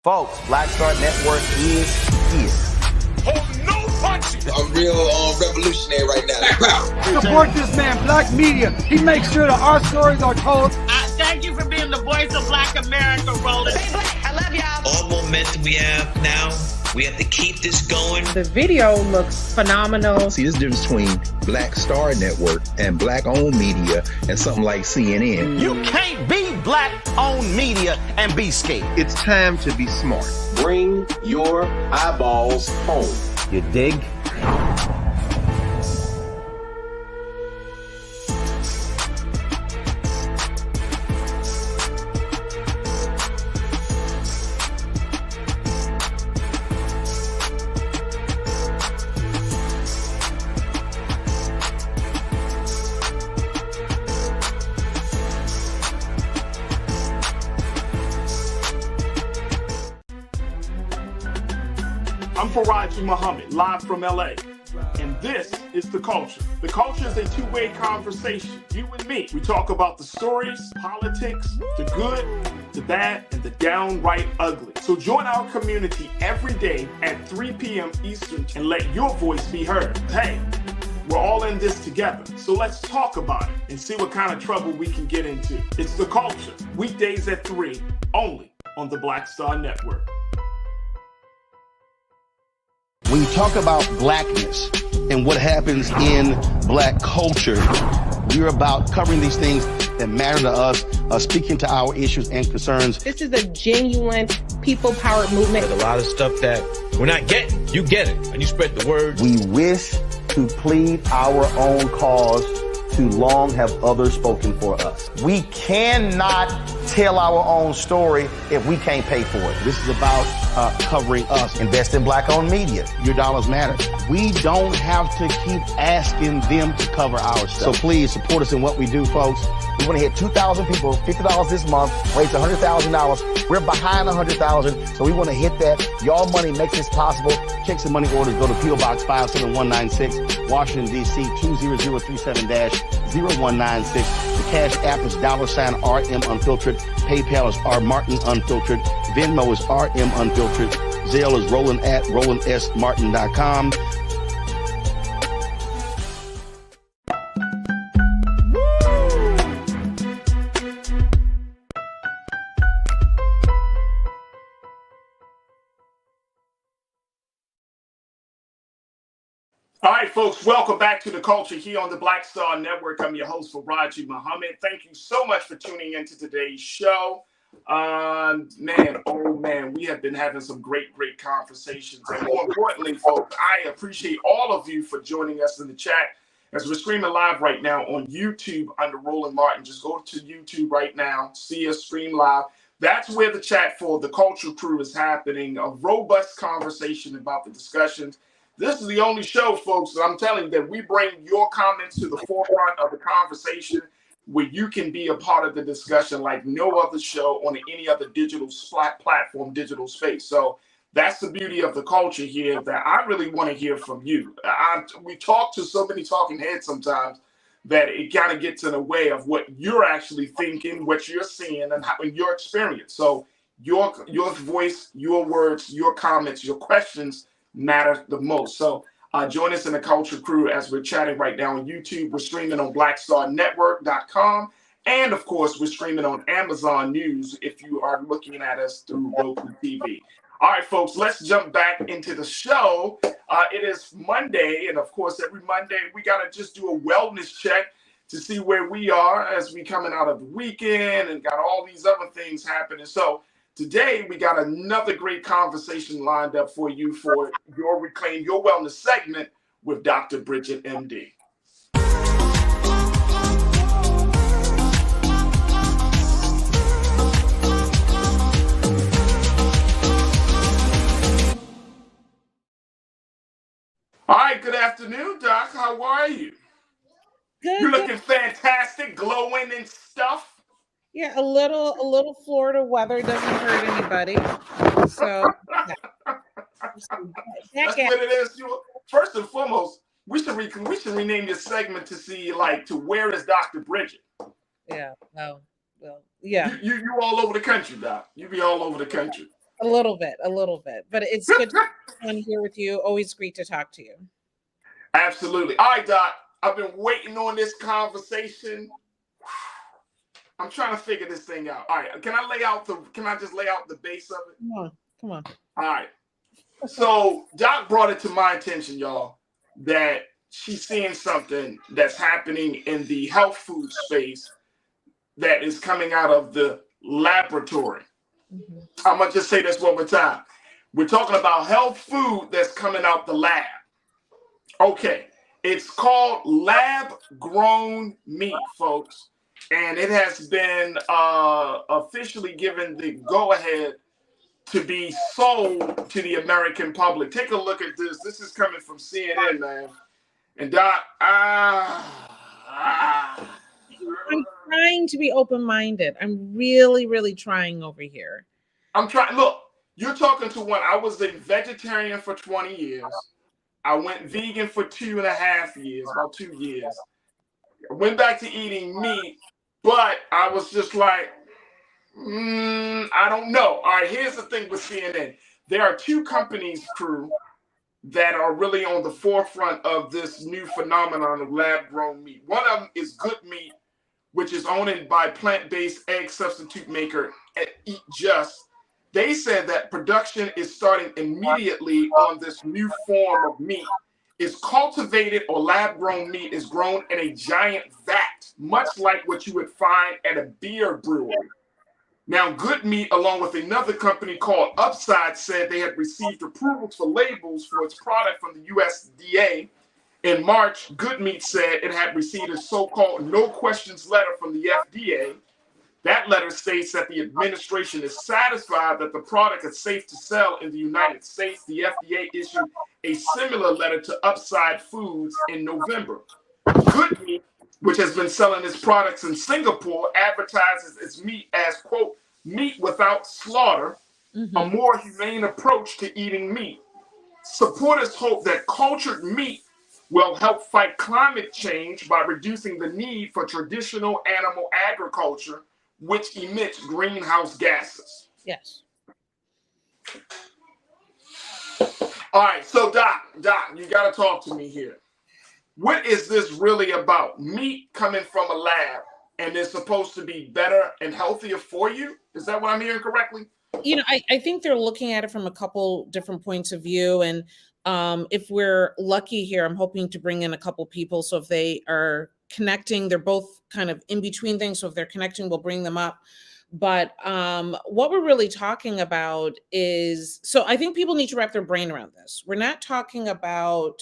Folks, Black Star Network is here. Oh, no punches! I'm real revolutionary right now. Support this man, Black Media. He makes sure that our stories are told. Thank you for being the voice of Black America, Roland. Stay Black. I love y'all. All momentum we have now, we have to keep this going. The video looks phenomenal. See, there's a difference between Black Star Network and Black-owned media and something like CNN. You can't be Black-owned media and be scared. It's time to be smart. Bring your eyeballs home. You dig? I'm Faraji Muhammad, live from LA, and this is The Culture. The Culture is a two-way conversation. You and me. We talk about the stories, politics, the good, the bad, and the downright ugly. So join our community every day at 3 p.m. Eastern and let your voice be heard. Hey, we're all in this together, so let's talk about it and see what kind of trouble we can get into. It's The Culture, weekdays at 3, only on the Black Star Network. When you talk about blackness and what happens in Black culture, we're about covering these things that matter to us, speaking to our issues and concerns. This is a genuine people-powered movement. There's a lot of stuff that we're not getting. You get it, and you spread the word. We wish to plead our own cause. Too long have others spoken for us. We cannot tell our own story if we can't pay for it. This is about covering us. Invest in Black-owned media. Your dollars matter. We don't have to keep asking them to cover our stuff. So please support us in what we do, folks. We want to hit 2,000 people, $50 this month, raise $100,000. We're behind 100,000, so we want to hit that. Your money makes this possible. Check some money orders. Go to P.O. Box 57196, Washington, D.C. 20037-0196. The Cash App is $RM Unfiltered. PayPal is R Martin Unfiltered. Venmo is RM Unfiltered. Zelle is Roland at RolandSMartin.com. All right, folks, welcome back to The Culture here on the Black Star Network. I'm your host, Faraji Muhammad. Thank you so much for tuning into today's show. Man, oh man, we have been having some great conversations. And more importantly, folks, I appreciate all of you for joining us in the chat as we're streaming live right now on YouTube under Roland Martin. Just go to YouTube right now, see us stream live. That's where the chat for The Culture Crew is happening, a robust conversation about the discussions. This is the only show, folks, that I'm telling you that we bring your comments to the forefront of the conversation where you can be a part of the discussion like no other show on any other digital platform, digital space. So that's the beauty of the culture here that I really want to hear from you. We talk to so many talking heads sometimes that it kind of gets in the way of what you're actually thinking, what you're seeing, and your experience. So your voice, your words, your comments, your questions matter the most. So join us in the Culture Crew as we're chatting right now on YouTube. We're streaming on blackstarnetwork.com. And of course, we're streaming on Amazon News if you are looking at us through Roku TV. All right, folks, let's jump back into the show. It is Monday. And of course, every Monday, we got to just do a wellness check to see where we are as we coming out of the weekend and got all these other things happening. So today, we got another great conversation lined up for you for your Reclaim Your Wellness segment with Dr. Bridget, MD. All right, good afternoon, Doc. How are you? Good. You're looking fantastic, glowing and stuff. Yeah, a little Florida weather doesn't hurt anybody. So that's what it is. First and foremost, we should rename this segment to see to where is Dr. Bridget? Yeah. Well, yeah. You all over the country, Doc. You be all over the country. A little bit. But it's good to be on here with you. Always great to talk to you. Absolutely. All right, Doc. I've been waiting on this conversation. I'm trying to figure this thing out. All right, can I just lay out the base of it? Come on. All right. So Doc brought it to my attention, y'all, that she's seeing something that's happening in the health food space that is coming out of the laboratory. Mm-hmm. I'm gonna just say this one more time. We're talking about health food that's coming out the lab. Okay, it's called lab-grown meat, folks. And it has been officially given the go-ahead to be sold to the American public. Take a look at this. This is coming from CNN, man. And Doc, I'm trying to be open-minded. I'm really trying over here. I'm trying. Look, you're talking to one. I was a vegetarian for 20 years. I went vegan for 2.5 years, about 2 years. I went back to eating meat. But I was just like, I don't know. All right, here's the thing with CNN. There are two companies, crew, that are really on the forefront of this new phenomenon of lab-grown meat. One of them is Good Meat, which is owned by plant-based egg substitute maker Eat Just. They said that production is starting immediately on this new form of meat. Is cultivated or lab-grown meat is grown in a giant vat, much like what you would find at a beer brewery. Now, Good Meat, along with another company called Upside, said they had received approvals for labels for its product from the USDA. In March, Good Meat said it had received a so-called no questions letter from the FDA. That letter states that the administration is satisfied that the product is safe to sell in the United States. The FDA issued a similar letter to Upside Foods in November. Good Meat, which has been selling its products in Singapore, advertises its meat as, quote, meat without slaughter, a more humane approach to eating meat. Supporters hope that cultured meat will help fight climate change by reducing the need for traditional animal agriculture, which emits greenhouse gases. Yes. All right, so Doc, you got to talk to me here. What is this really about? Meat coming from a lab, and it's supposed to be better and healthier for you? Is that what I'm hearing correctly? You know, I think they're looking at it from a couple different points of view. And If we're lucky here, I'm hoping to bring in a couple people. So if they are connecting, they're both kind of in between things. So if they're connecting, we'll bring them up. But what we're really talking about is, so I think people need to wrap their brain around this. We're not talking about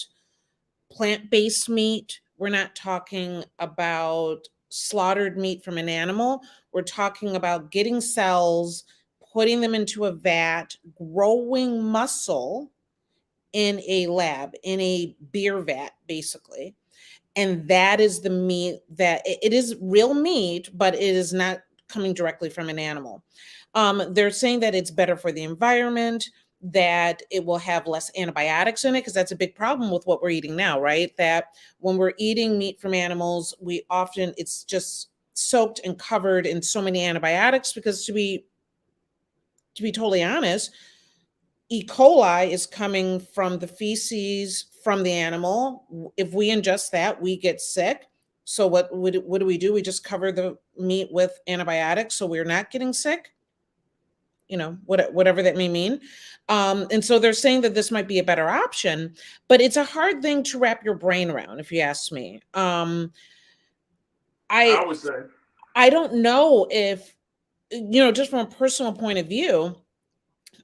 plant-based meat. We're not talking about slaughtered meat from an animal. We're talking about getting cells, putting them into a vat, growing muscle in a lab, in a beer vat, basically. And that is the meat that it is real meat, but it is not coming directly from an animal. They're saying that it's better for the environment, that it will have less antibiotics in it, because that's a big problem with what we're eating now, right? That when we're eating meat from animals, we often, it's just soaked and covered in so many antibiotics, because to be totally honest, E. coli is coming from the feces from the animal. If we ingest that, we get sick. So what do? We just cover the meat with antibiotics so we're not getting sick, whatever that may mean. And so they're saying that this might be a better option, but it's a hard thing to wrap your brain around, if you ask me. I would say, I don't know if, just from a personal point of view,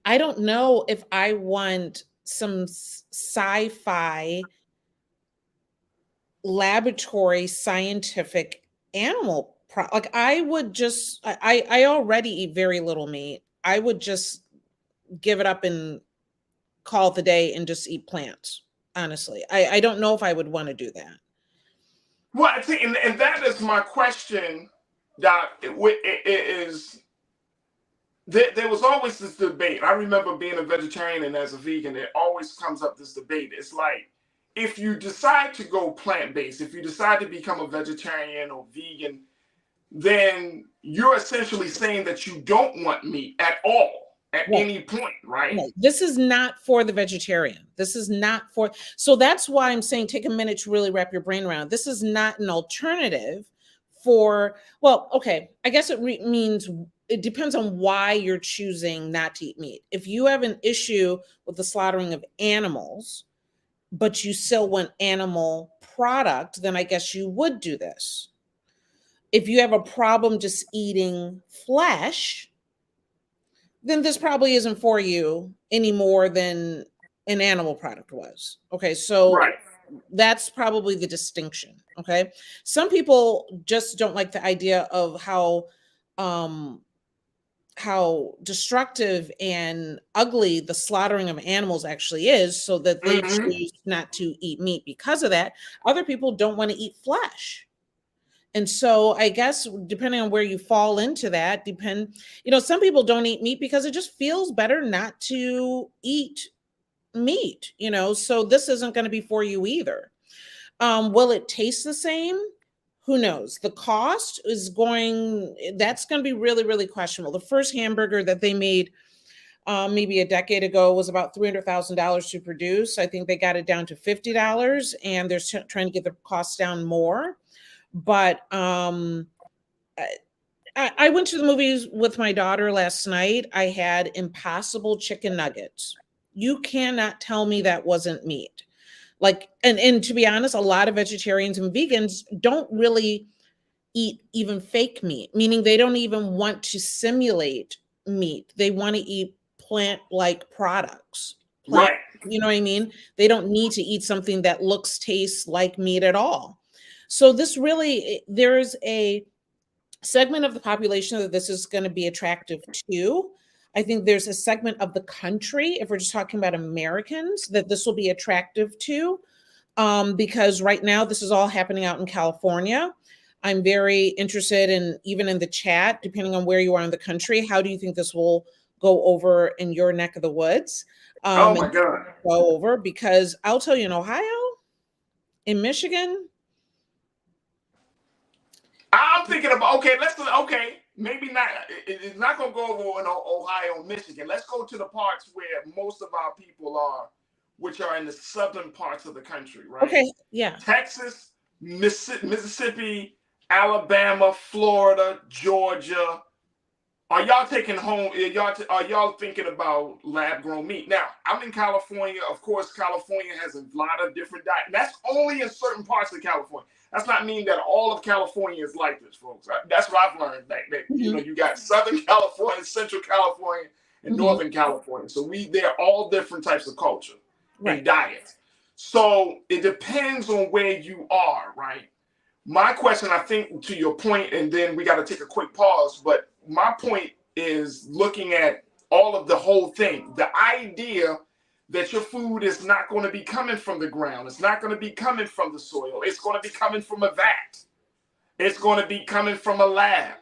I don't know if I want some sci-fi laboratory scientific animal like I would just I already eat very little meat. I would just give it up and call it the day and just eat plants. Honestly, I don't know if I would want to do that. Well, I think, and that is my question, Doc. It is. There was always this debate. I remember being a vegetarian and as a vegan, it always comes up this debate. It's like, if you decide to go plant-based, if you decide to become a vegetarian or vegan, then you're essentially saying that you don't want meat at all at any point, right? No, this is not for the vegetarian. This is not for, so that's why I'm saying take a minute to really wrap your brain around. This is not an alternative for, well, okay, I guess it means it depends on why you're choosing not to eat meat. If you have an issue with the slaughtering of animals, but you still want animal product, then I guess you would do this. If you have a problem just eating flesh, then this probably isn't for you any more than an animal product was. Okay, so that's probably the distinction. Okay, some people just don't like the idea of how destructive and ugly the slaughtering of animals actually is, so that they choose not to eat meat because of that. Other people don't want to eat flesh. And so I guess depending on where you fall into that, some people don't eat meat because it just feels better not to eat meat, so this isn't going to be for you either. Will it taste the same? Who knows? The cost that's going to be really, really questionable. The first hamburger that they made maybe a decade ago was about $300,000 to produce. I think they got it down to $50, and they're trying to get the cost down more. But I went to the movies with my daughter last night. I had Impossible chicken nuggets. You cannot tell me that wasn't meat. Like, and to be honest, a lot of vegetarians and vegans don't really eat even fake meat, meaning they don't even want to simulate meat. They want to eat plant-like products. Right. You know what I mean? They don't need to eat something that tastes like meat at all. So there's a segment of the population that this is going to be attractive to. I think there's a segment of the country, if we're just talking about Americans, that this will be attractive to, because right now this is all happening out in California. I'm very interested in, even in the chat, depending on where you are in the country, how do you think this will go over in your neck of the woods? Oh my God. Go over, because I'll tell you, in Ohio, in Michigan, I'm thinking about, maybe not. It's not going to go over in Ohio, Michigan. Let's go to the parts where most of our people are, which are in the southern parts of the country, right? Okay, yeah. Texas, Mississippi, Alabama, Florida, Georgia, Are y'all taking home? Are y'all thinking about lab-grown meat? Now, I'm in California. Of course, California has a lot of different diets. That's only in certain parts of California. That's not mean that all of California is like this, folks. That's what I've learned. That you know, you got Southern California, Central California, and Northern California. So they're all different types of culture and diets. So it depends on where you are, right? My question, I think, to your point, and then we got to take a quick pause, but my point is looking at all of the whole thing. The idea that your food is not going to be coming from the ground. It's not going to be coming from the soil. It's going to be coming from a vat. It's going to be coming from a lab.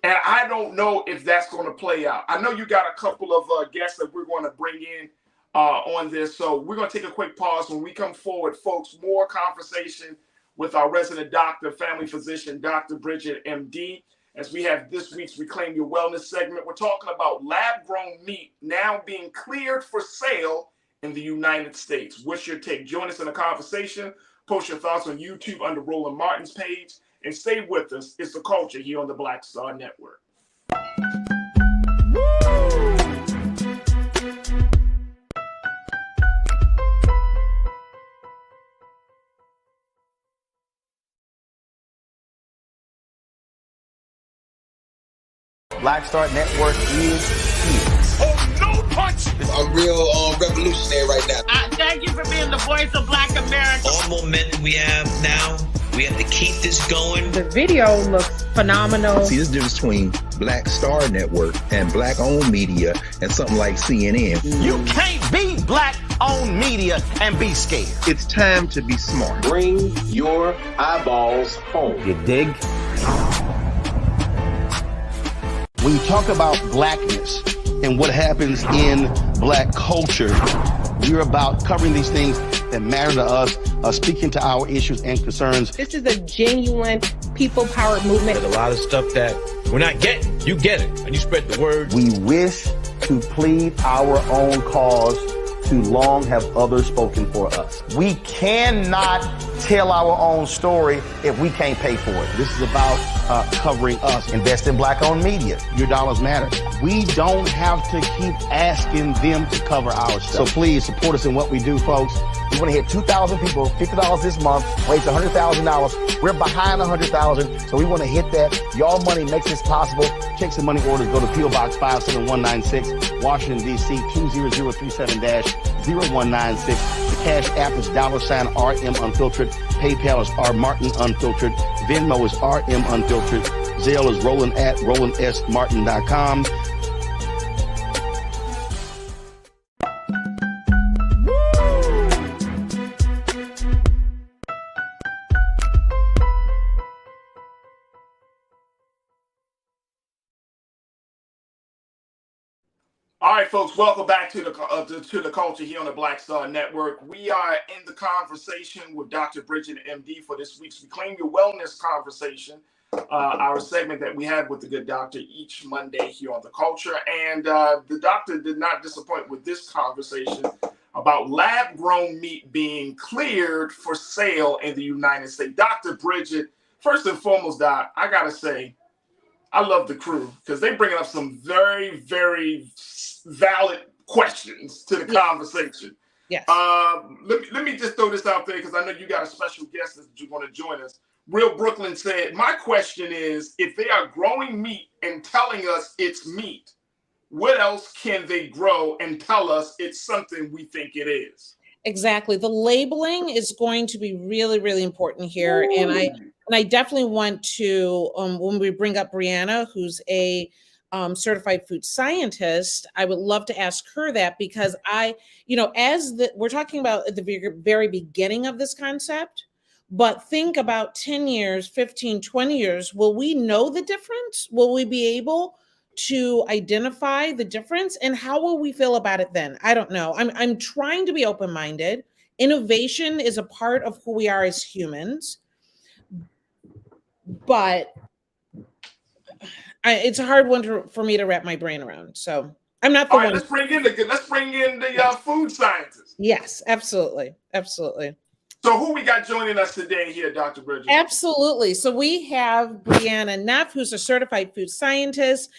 And I don't know if that's going to play out. I know you got a couple of guests that we're going to bring in on this. So we're going to take a quick pause. When we come forward, folks, more conversation with our resident doctor, family physician, Dr. Bridget, MD. As we have this week's Reclaim Your Wellness segment, we're talking about lab-grown meat now being cleared for sale in the United States. What's your take? Join us in the conversation. Post your thoughts on YouTube under Roland Martin's page. And stay with us. It's The Culture here on the Black Star Network. Black Star Network is here. Oh, no punch! I'm real revolutionary right now. Thank you for being the voice of Black America. All momentum we have now, we have to keep this going. The video looks phenomenal. See, this difference between Black Star Network and black-owned media and something like CNN. You can't be black-owned media and be scared. It's time to be smart. Bring your eyeballs home. You dig? When you talk about blackness and what happens in black culture, we're about covering these things that matter to us, speaking to our issues and concerns. This is a genuine people-powered movement. There's a lot of stuff that we're not getting. You get it, and you spread the word. We wish to plead our own cause. Too long have others spoken for us. We cannot tell our own story if we can't pay for it. This is about covering us. Invest in black-owned media. Your dollars matter. We don't have to keep asking them to cover our stuff. So please support us in what we do, folks. We want to hit 2,000 people, $50 this month, raise $100,000. We're behind 100,000, so we want to hit that. Your money makes this possible. Checks and money orders go to P.O. Box 57196, Washington, D.C. 20036-0196. The Cash App is $RM Unfiltered. PayPal is R Martin Unfiltered. Venmo is RM Unfiltered. Zelle is Roland at RolandSMartin.com. All right, folks, welcome back to the Culture here on the Black Star Network. We are in the conversation with Dr. Bridget, MD, for this week's Reclaim Your Wellness conversation, our segment that we have with the good doctor each Monday here on the Culture. And the doctor did not disappoint with this conversation about lab-grown meat being cleared for sale in the United States. Dr. Bridget, first and foremost, Doc, I got to say, I love the crew because they bring up some very, very valid questions to the conversation. Yes. Let me just throw this out there because I know you got a special guest that you're going to join us. Real Brooklyn said, my question is, if they are growing meat and telling us it's meat, what else can they grow and tell us it's something we think it is? Exactly. The labeling is going to be really, really important here. Ooh. And I definitely want to, when we bring up Brianna, who's a certified food scientist, I would love to ask her that because we're talking about at the very beginning of this concept, but think about 10 years, 15, 20 years, will we know the difference? Will we be able to identify the difference? And how will we feel about it then? I don't know. I'm trying to be open-minded. Innovation is a part of who we are as humans, but it's a hard one for me to wrap my brain around. So I'm not the one. Let's bring in the food scientists. Yes, absolutely. So who we got joining us today here, Dr. Bridget? Absolutely. So we have Brianna Neff, who's a certified food scientist,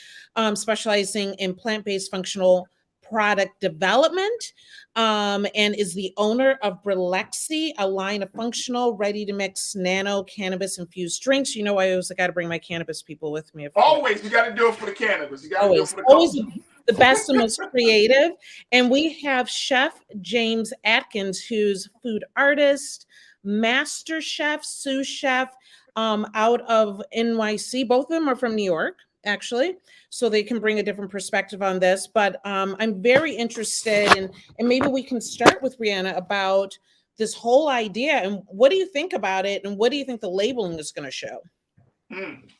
specializing in plant-based functional product development, and is the owner of Brelexi, a line of functional, ready-to-mix nano cannabis-infused drinks. You know, I always got to bring my cannabis people with me. Always, you got to do it for the cannabis. You got to do it for the always culture. the best and most creative. And we have Chef James Atkins, who's food artist, master chef, sous chef, out of NYC. Both of them are from New York, actually, so they can bring a different perspective on this. But I'm very interested in, and maybe we can start with Brianna about this whole idea. And what do you think about it? And what do you think the labeling is going to show?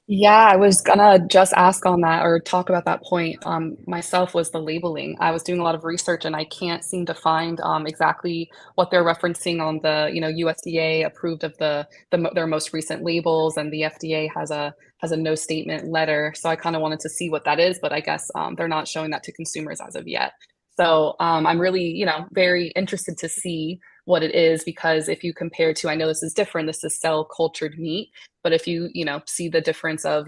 Yeah, I was gonna just ask on that or talk about that point. Myself was the labeling. I was doing a lot of research and I can't seem to find exactly what they're referencing on the, USDA approved of their most recent labels, and the FDA has a no statement letter. So I kind of wanted to see what that is, but I guess they're not showing that to consumers as of yet. So I'm really, very interested to see what it is, because if you compare to, I know this is different, this is cell cultured meat, but if you, see the difference of,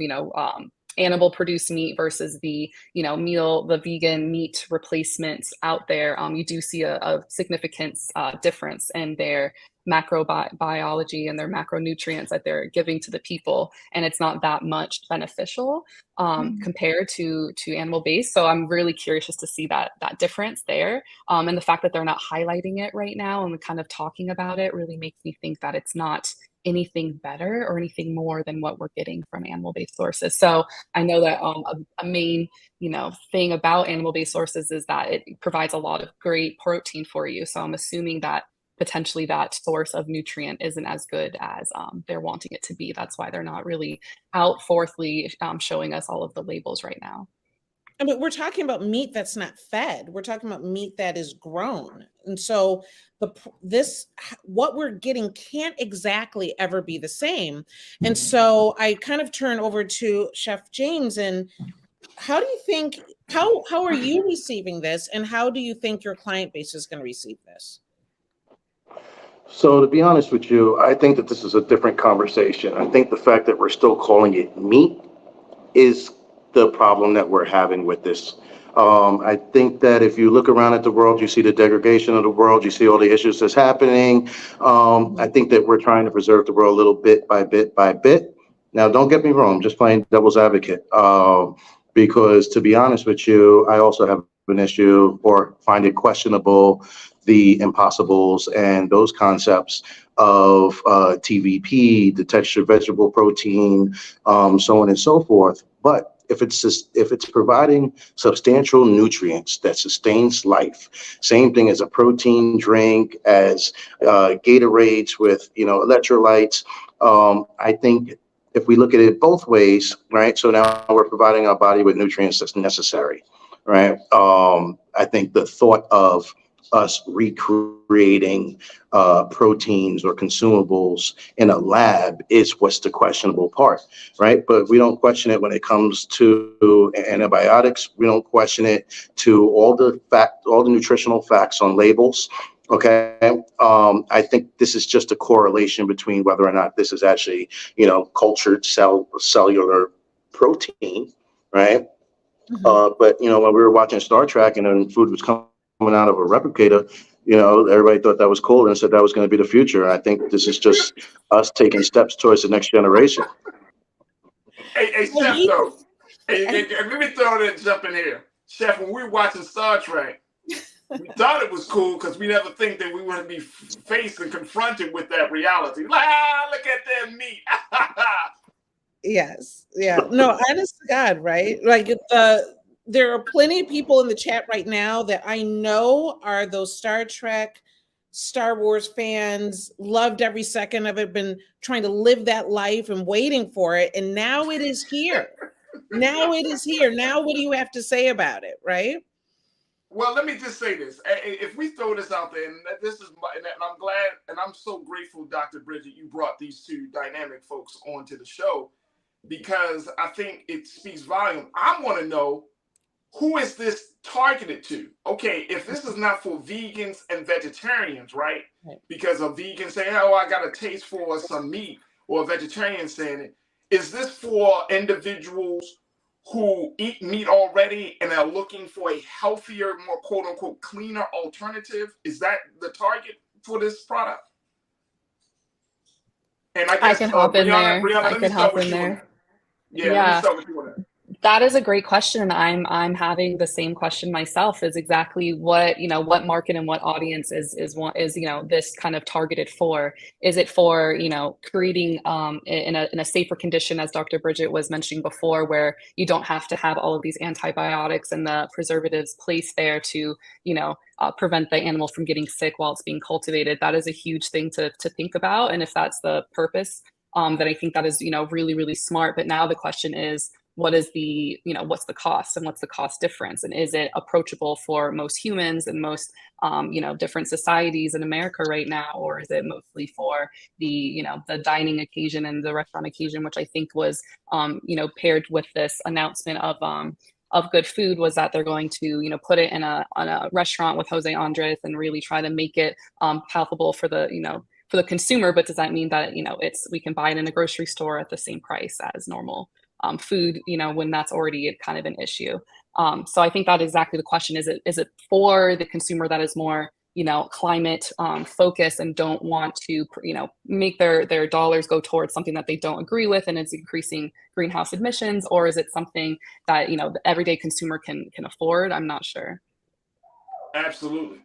animal produced meat versus the, the vegan meat replacements out there, you do see a significant difference in their macrobiology and their macronutrients that they're giving to the people, and it's not that much beneficial compared to animal based. So I'm really curious just to see that difference there, and the fact that they're not highlighting it right now and kind of talking about it really makes me think that it's not anything better or anything more than what we're getting from animal-based sources. So I know that a main thing about animal-based sources is that it provides a lot of great protein for you. So I'm assuming that potentially that source of nutrient isn't as good as they're wanting it to be. That's why they're not really out forthly showing us all of the labels right now. I mean, we're talking about meat that's not fed. We're talking about meat that is grown. And so what we're getting can't exactly ever be the same. And so I kind of turn over to Chef James, and how do you think, how are you receiving this, and how do you think your client base is going to receive this? So to be honest with you, I think that this is a different conversation. I think the fact that we're still calling it meat is the problem that we're having with this. I think that if you look around at the world, you see the degradation of the world, you see all the issues that's happening. I think that we're trying to preserve the world a little bit by bit by bit. Now, don't get me wrong, I'm just playing devil's advocate, because to be honest with you, I also have an issue or find it questionable the impossibles and those concepts of TVP, the textured vegetable protein, so on and so forth. But if it's providing substantial nutrients that sustains life, same thing as a protein drink, as Gatorades with electrolytes, I think if we look at it both ways, right? So now we're providing our body with nutrients that's necessary, right? I think the thought of us recreating proteins or consumables in a lab is what's the questionable part, right? But we don't question it when it comes to antibiotics. We don't question it to all the nutritional facts on labels. Okay, I think this is just a correlation between whether or not this is actually, cultured cellular protein, right? But when we were watching Star Trek and then food was coming out of a replicator, everybody thought that was cool and said that was going to be the future. I think this is just us taking steps towards the next generation. Hey, Chef, though. Hey, let me throw that jump in here. Chef, when we were watching Star Trek, we thought it was cool because we never think that we want to be faced and confronted with that reality. Look at that meat. Yes. Yeah. No, honest to God, right? Like there are plenty of people in the chat right now that I know are those Star Trek, Star Wars fans, loved every second of it, been trying to live that life and waiting for it. And now it is here. Now it is here. Now what do you have to say about it, right? Well, let me just say this. If we throw this out there, and I'm glad, and I'm so grateful, Dr. Bridget, you brought these two dynamic folks onto the show, because I think it speaks volume. I want to know who is this targeted to? Okay, if this is not for vegans and vegetarians, right? Because a vegan saying, oh, I got a taste for some meat, or a vegetarian saying it, is this for individuals who eat meat already and are looking for a healthier, more quote unquote cleaner alternative? Is that the target for this product? And I guess I can hop in there. Brianna, I let me can start hop with in you on there. that. Yeah, let me start with you on that. That is a great question. I'm having the same question myself. Is exactly what what market and what audience is this kind of targeted for? Is it for creating in a safer condition, as Dr. Bridget was mentioning before, where you don't have to have all of these antibiotics and the preservatives placed there to prevent the animal from getting sick while it's being cultivated? That is a huge thing to think about. And if that's the purpose, then I think that is really, really smart. But now the question is, what is the what's the cost, and what's the cost difference, and is it approachable for most humans and most different societies in America right now, or is it mostly for the the dining occasion and the restaurant occasion, which I think was paired with this announcement of Good Food, was that they're going to put it on a restaurant with Jose Andres and really try to make it palpable for the for the consumer. But does that mean that we can buy it in a grocery store at the same price as normal food, when that's already kind of an issue? So I think that exactly the question. Is it for the consumer that is more climate focused and don't want to make their dollars go towards something that they don't agree with and it's increasing greenhouse emissions, or is it something that the everyday consumer can afford? I'm not sure. Absolutely.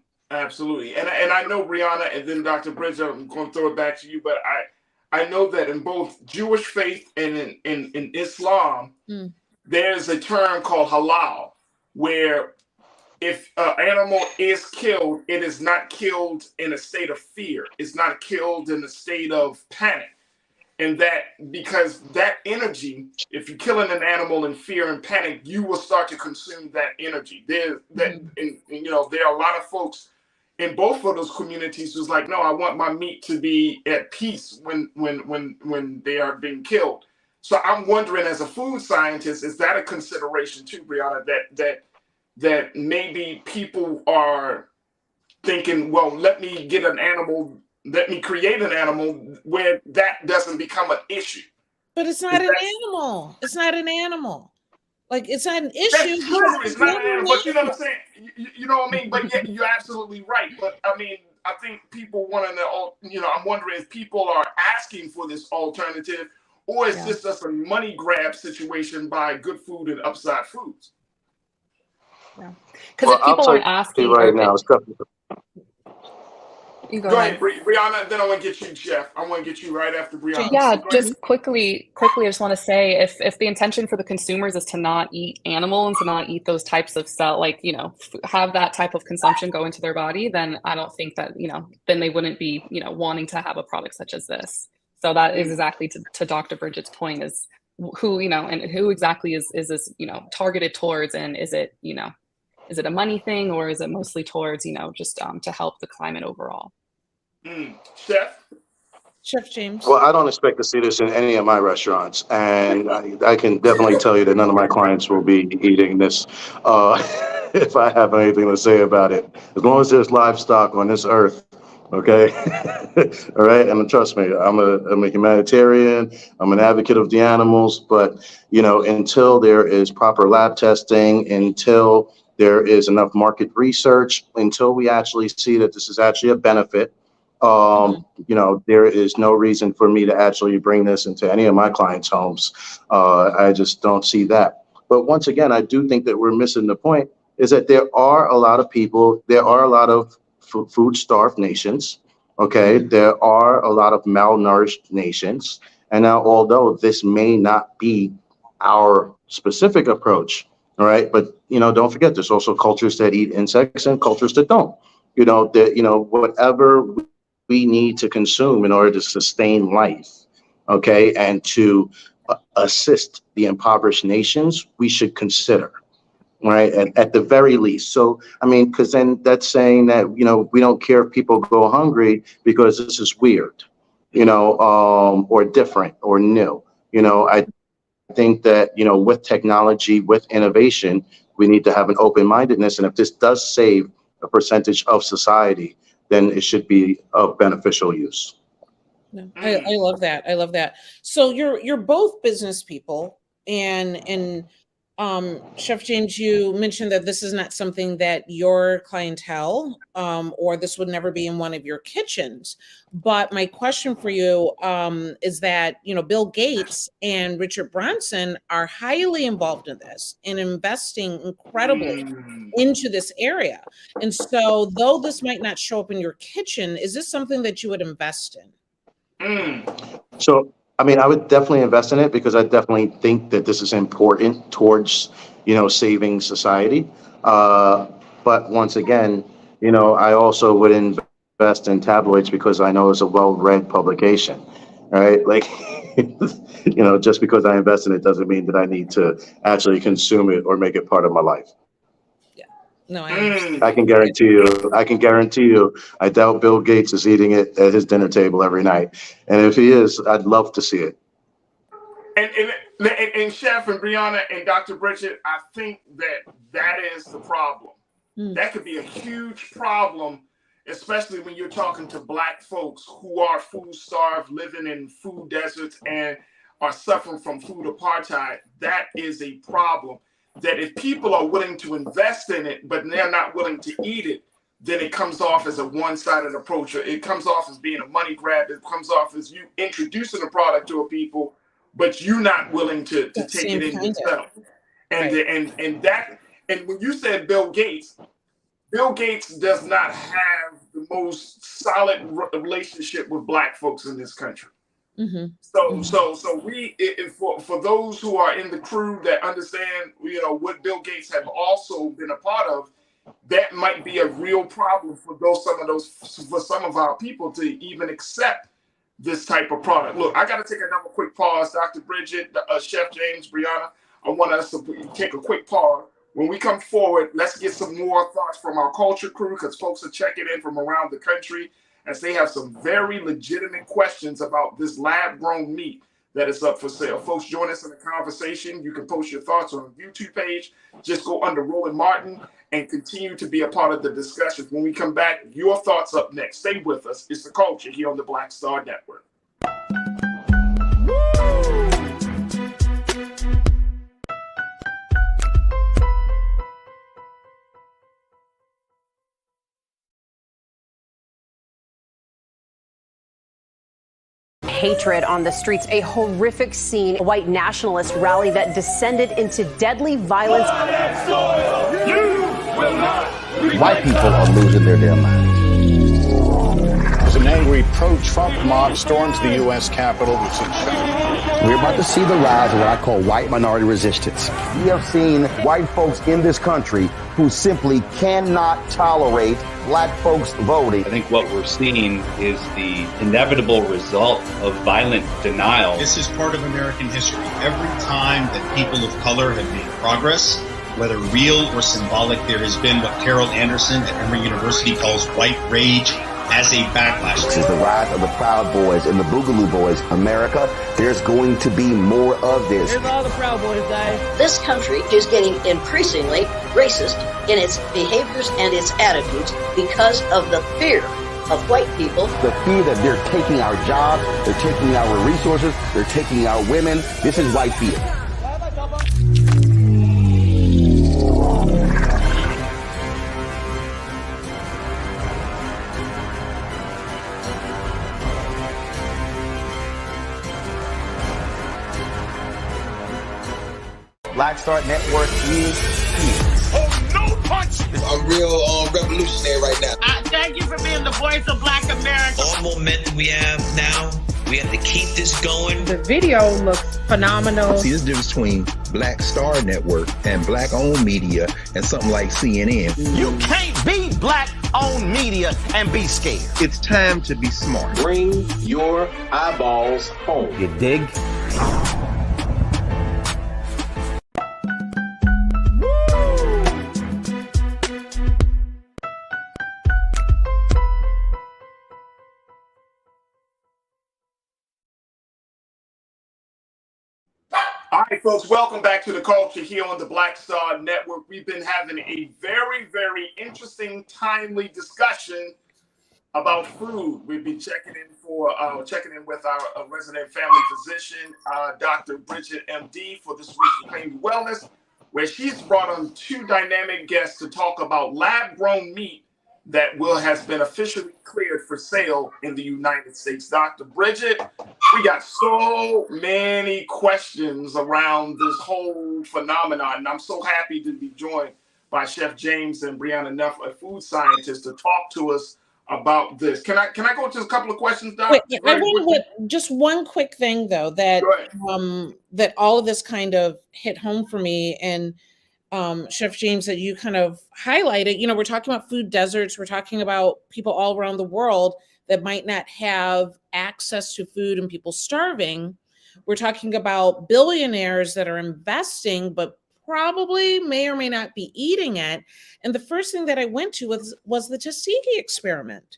And I know, Brianna, and then Dr. Bridget, I'm going to throw it back to you, but I know that in both Jewish faith and in Islam, there's a term called halal, where if an animal is killed, it is not killed in a state of fear. It's not killed in a state of panic. And that, because that energy, if you're killing an animal in fear and panic, you will start to consume that energy. There are a lot of folks in both of those communities who's like, no, I want my meat to be at peace when they are being killed. So I'm wondering, as a food scientist, is that a consideration too, Brianna, that maybe people are thinking, well, let me create an animal where that doesn't become an issue. But it's not an animal. It's not an animal. Like, it's not an issue. That's true. It's not an animal, but you know what I'm saying? You know what I mean? But yeah, you're absolutely right. But I mean, I think people want to know, I'm wondering if people are asking for this alternative, or is this just a money grab situation by Good Food and Upside Foods? Yeah. Because if people aren't asking right now, Go ahead, Brianna, then I want to get you, Jeff. I want to get you right after Brianna. Yeah, just quickly, I just want to say, if the intention for the consumers is to not eat animal and to not eat those types of have that type of consumption go into their body, then I don't think that, then they wouldn't be, wanting to have a product such as this. So that is exactly to Dr. Bridget's point, is who, and who exactly is this, targeted towards, and is it a money thing, or is it mostly towards, just to help the climate overall? Chef James. Well, I don't expect to see this in any of my restaurants, and I can definitely tell you that none of my clients will be eating this if I have anything to say about it. As long as there's livestock on this earth, okay? All right, and trust me, I'm a humanitarian. I'm an advocate of the animals, but until there is proper lab testing, until there is enough market research, until we actually see that this is actually a benefit, there is no reason for me to actually bring this into any of my clients' homes. I just don't see that. But once again, I do think that we're missing the point, is that there are a lot of people, there are a lot of food-starved nations, okay? There are a lot of malnourished nations. And now, although this may not be our specific approach, all right, but, don't forget, there's also cultures that eat insects and cultures that don't. Whatever we need to consume in order to sustain life, okay, and to assist the impoverished nations, we should consider, right, at the very least. So, I mean, because then that's saying that, we don't care if people go hungry because this is weird, or different or new. I think that, with technology, with innovation, we need to have an open-mindedness. And if this does save a percentage of society, then it should be of beneficial use. No, I love that. I love that. So you're both business people, and Chef James, you mentioned that this is not something that your clientele, or this would never be in one of your kitchens. But my question for you is that, Bill Gates and Richard Branson are highly involved in this and investing incredibly into this area. And so, though this might not show up in your kitchen, is this something that you would invest in? So, I mean, I would definitely invest in it because I definitely think that this is important towards, saving society. But once again, I also would invest in tabloids because I know it's a well-read publication, right? Like, just because I invest in it doesn't mean that I need to actually consume it or make it part of my life. No, I can guarantee you, I doubt Bill Gates is eating it at his dinner table every night. And if he is, I'd love to see it. And Chef and Brianna and Dr. Bridget, I think that is the problem. That could be a huge problem, especially when you're talking to Black folks who are food starved, living in food deserts, and are suffering from food apartheid. That is a problem. That if people are willing to invest in it, but they're not willing to eat it, then it comes off as a one-sided approach. It comes off as being a money grab. It comes off as you introducing a product to a people, but you're not willing to take it in yourself. And and when you said Bill Gates does not have the most solid relationship with Black folks in this country. So we, for those who are in the crew that understand, what Bill Gates have also been a part of, that might be a real problem for some of our people to even accept this type of product. Look, I got to take another quick pause, Dr. Bridget, Chef James, Brianna. I want us to take a quick pause. When we come forward, let's get some more thoughts from our culture crew, because folks are checking in from around the country as they have some very legitimate questions about this lab-grown meat that is up for sale. Folks, join us in the conversation. You can post your thoughts on the YouTube page. Just go under Roland Martin and continue to be a part of the discussion. When we come back, your thoughts up next. Stay with us. It's The Culture here on the Black Star Network. Hatred on the streets, a horrific scene, a white nationalist rally that descended into deadly violence. White people are losing their damn minds. As an angry pro-Trump mob storms the U.S. Capitol, we're about to see the rise of what I call white minority resistance. We have seen white folks in this country who simply cannot tolerate Black folks voting. I think what we're seeing is the inevitable result of violent denial. This is part of American history. Every time that people of color have made progress, whether real or symbolic, there has been what Carol Anderson at Emory University calls white rage as a backlash. This is the rise of the Proud Boys and the Boogaloo Boys. America, there's going to be more of this. Here's all the Proud Boys, guys. This country is getting increasingly racist in its behaviors and its attitudes because of the fear of white people. The fear that they're taking our jobs, they're taking our resources, they're taking our women. This is white fear. Black Star Network is here. Oh, no punch! I'm real revolutionary right now. Thank you for being the voice of Black America. All momentum we have now, we have to keep this going. The video looks phenomenal. See, there's a difference between Black Star Network and Black-owned media and something like CNN. You can't be Black-owned media and be scared. It's time to be smart. Bring your eyeballs home. You dig? All right, folks, welcome back to the culture here on the Black Star Network. We've been having a very, very interesting, timely discussion about food. We've been checking in with our resident family physician, Dr. Bridget, MD, for this week's Reclaiming Wellness, where she's brought on two dynamic guests to talk about lab-grown meat that has been officially cleared for sale in the United States. Dr. Bridget, we got so many questions around this whole phenomenon, and I'm so happy to be joined by Chef James and Brianna Neff, a food scientist, to talk to us about this. Can I go to a couple of questions, Doc? Wait, I want to just one quick thing though, that that all of this kind of hit home for me, and Chef James, that you kind of highlighted. You know, we're talking about food deserts. We're talking about people all around the world that might not have access to food and people starving. We're talking about billionaires that are investing, but probably may or may not be eating it. And the first thing that I went to was the Tuskegee experiment.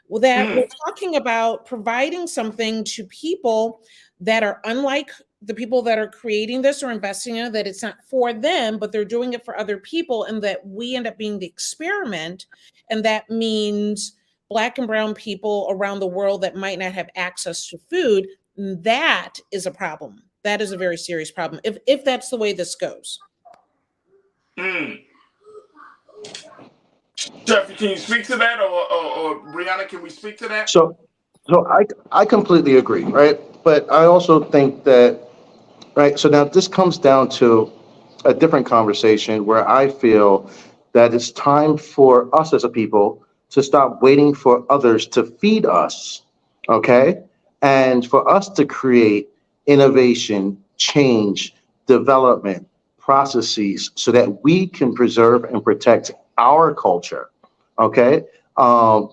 Well, that we're talking about providing something to people that are unlike the people that are creating this or investing in it, that it's not for them, but they're doing it for other people, and that we end up being the experiment. And that means Black and brown people around the world that might not have access to food. That is a problem. That is a very serious problem if that's the way this goes. Jeff, can you speak to that, or Brianna, can we speak to that? So I completely agree, right? But I also think that, right, so now this comes down to a different conversation where I feel that it's time for us as a people to stop waiting for others to feed us, okay? And for us to create innovation, change, development, processes so that we can preserve and protect our culture, okay?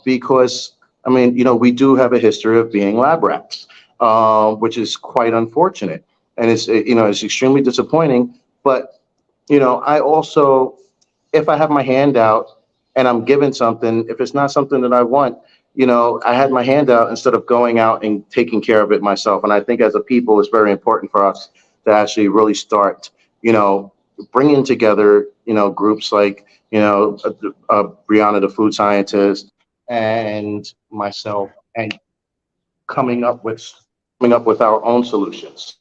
Because, I mean, you know, we do have a history of being lab rats, which is quite unfortunate. And it's, you know, it's extremely disappointing. But, you know, I also, if I have my hand out and I'm given something, if it's not something that I want, you know, I had my hand out instead of going out and taking care of it myself. And I think as a people, it's very important for us to actually really start, you know, bringing together, you know, groups like, you know, Brianna, the food scientist, and myself, and coming up with our own solutions.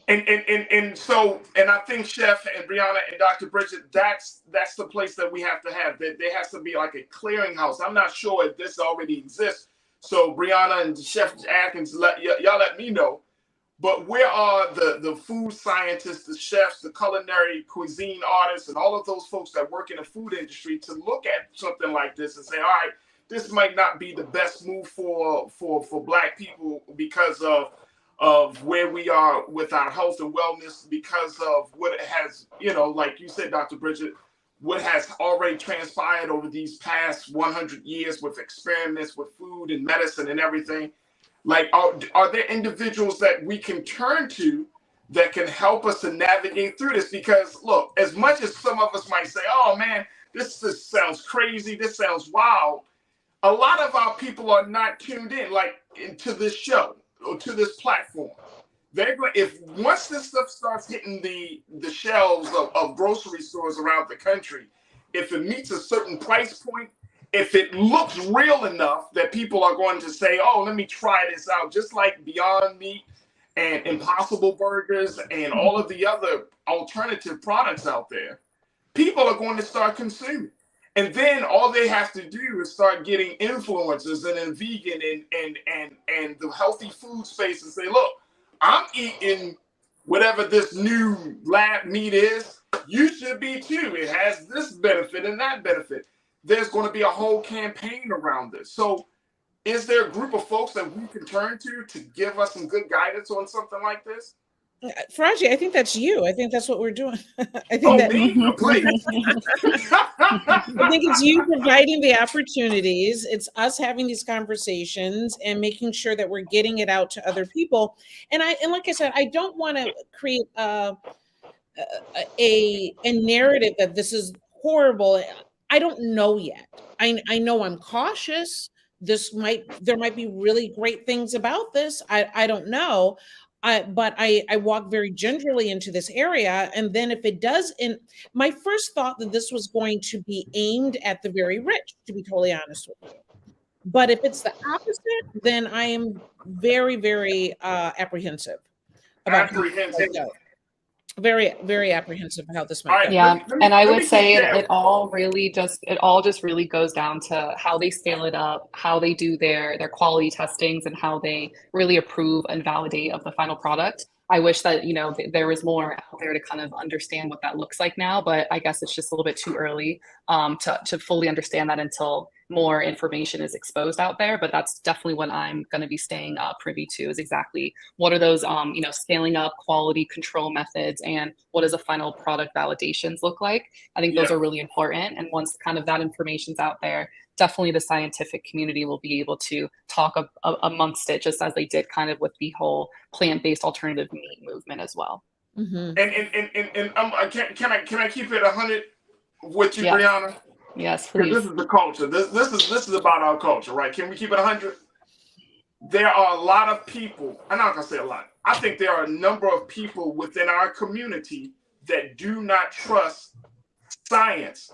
And I think Chef and Brianna and Dr. Bridget, that's the place that we have to have. That there has to be like a clearinghouse. I'm not sure if this already exists. So Brianna and Chef Atkins, y'all let me know. But where are the food scientists, the chefs, the culinary cuisine artists, and all of those folks that work in the food industry to look at something like this and say, all right, this might not be the best move for Black people because of where we are with our health and wellness, because of what it has, you know, like you said, Dr. Bridget, what has already transpired over these past 100 years with experiments with food and medicine and everything. Like, are there individuals that we can turn to that can help us to navigate through this? Because look, as much as some of us might say, oh man, this just sounds crazy, this sounds wild, a lot of our people are not tuned in, like, into this show or to this platform. If once this stuff starts hitting the shelves of grocery stores around the country, if it meets a certain price point, if it looks real enough that people are going to say, oh, let me try this out, just like Beyond Meat and Impossible Burgers and all of the other alternative products out there, people are going to start consuming. And then all they have to do is start getting influencers and then vegan and the healthy food space and say, look, I'm eating whatever this new lab meat is. You should be too. It has this benefit and that benefit. There's going to be a whole campaign around this. So is there a group of folks that we can turn to give us some good guidance on something like this? Faraji, I think that's you. I think that's what we're doing. I think I think it's you providing the opportunities. It's us having these conversations and making sure that we're getting it out to other people. And like I said, I don't want to create a narrative that this is horrible. I don't know yet. I know I'm cautious. There might be really great things about this. I don't know. But I walk very gingerly into this area. And then if it does, my first thought that this was going to be aimed at the very rich, to be totally honest with you. But if it's the opposite, then I am very, very apprehensive about how this might go. Very, very apprehensive how this might go. Yeah, and I would say it all just really goes down to how they scale it up, how they do their quality testings, and how they really approve and validate of the final product. I wish that, you know, there was more out there to kind of understand what that looks like now, but I guess it's just a little bit too early to fully understand that until more information is exposed out there. But that's definitely what I'm going to be staying privy to, is exactly what are those, you know, scaling up quality control methods, and what does a final product validations look like? I think those are really important. And once kind of that information's out there, definitely the scientific community will be able to talk amongst it, just as they did kind of with the whole plant-based alternative meat movement as well. Mm-hmm. And can I keep it 100 with you, Brianna? Yes, please. This is the culture. This is about our culture, right? Can we keep it 100? There are a lot of people. I'm not gonna say a lot. I think there are a number of people within our community that do not trust science,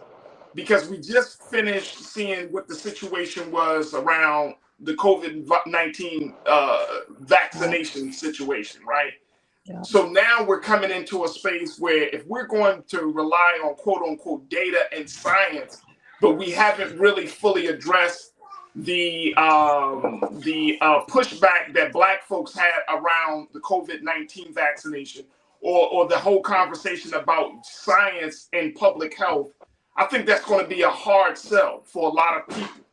because we just finished seeing what the situation was around the COVID-19 vaccination situation, right? Yeah. So now we're coming into a space where if we're going to rely on quote unquote data and science, but we haven't really fully addressed the pushback that Black folks had around the COVID-19 vaccination, or the whole conversation about science and public health, I think that's going to be a hard sell for a lot of people.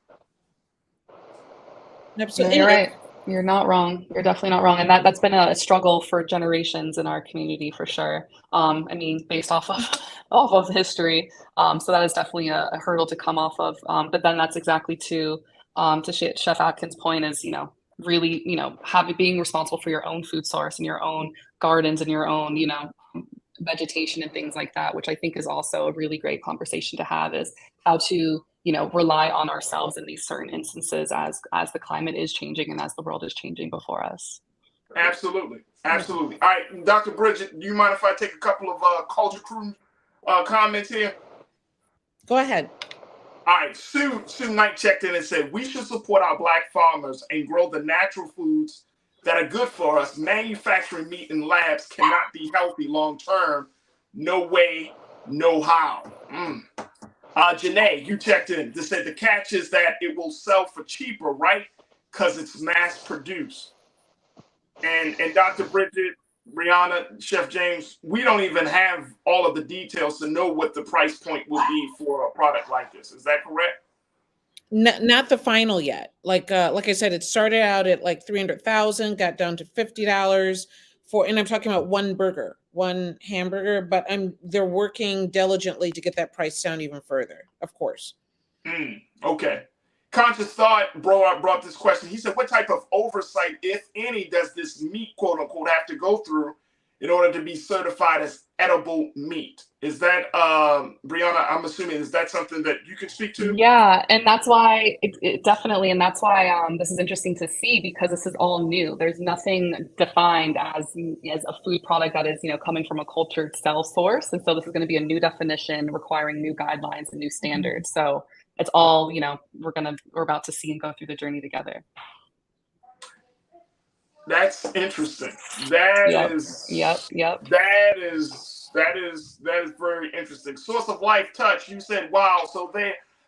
Absolutely. You're right. You're not wrong. You're definitely not wrong. And that's been a struggle for generations in our community, for sure. I mean, based off of history. So that is definitely a hurdle to come off of. But then that's exactly to Chef Atkins' point, is, you know, really, you know, being responsible for your own food source and your own gardens and your own, you know, vegetation and things like that, which I think is also a really great conversation to have, is how to, you know, rely on ourselves in these certain instances as the climate is changing and as the world is changing before us. Absolutely. Absolutely. All right, Dr. Bridget, do you mind if I take a couple of Culture Crew comments here? Go ahead. All right, Sue Knight checked in and said, we should support our Black farmers and grow the natural foods that are good for us. Manufacturing meat in labs cannot be healthy long term. No way, no how. Janae, you checked in. They said the catch is that it will sell for cheaper, right? Because it's mass produced. And Dr. Bridget, Brianna, Chef James, we don't even have all of the details to know what the price point will be for a product like this. Is that correct? Not the final yet. Like I said, it started out at like $300,000, got down to $50 for, and I'm talking about one hamburger, but they're working diligently to get that price down even further, of course. Okay. Conscious Thought brought this question. He said, what type of oversight, if any, does this meat, quote unquote, have to go through in order to be certified as edible meat? Is that, Brianna, I'm assuming, is that something that you can speak to? Yeah, and that's why it definitely, and that's why this is interesting to see, because this is all new. There's nothing defined as a food product that is, you know, coming from a cultured cell source. And so this is going to be a new definition requiring new guidelines and new standards. So it's all, you know, we're about to see and go through the journey together. That's interesting. That is very interesting. Source of Life Touch, you said, wow, so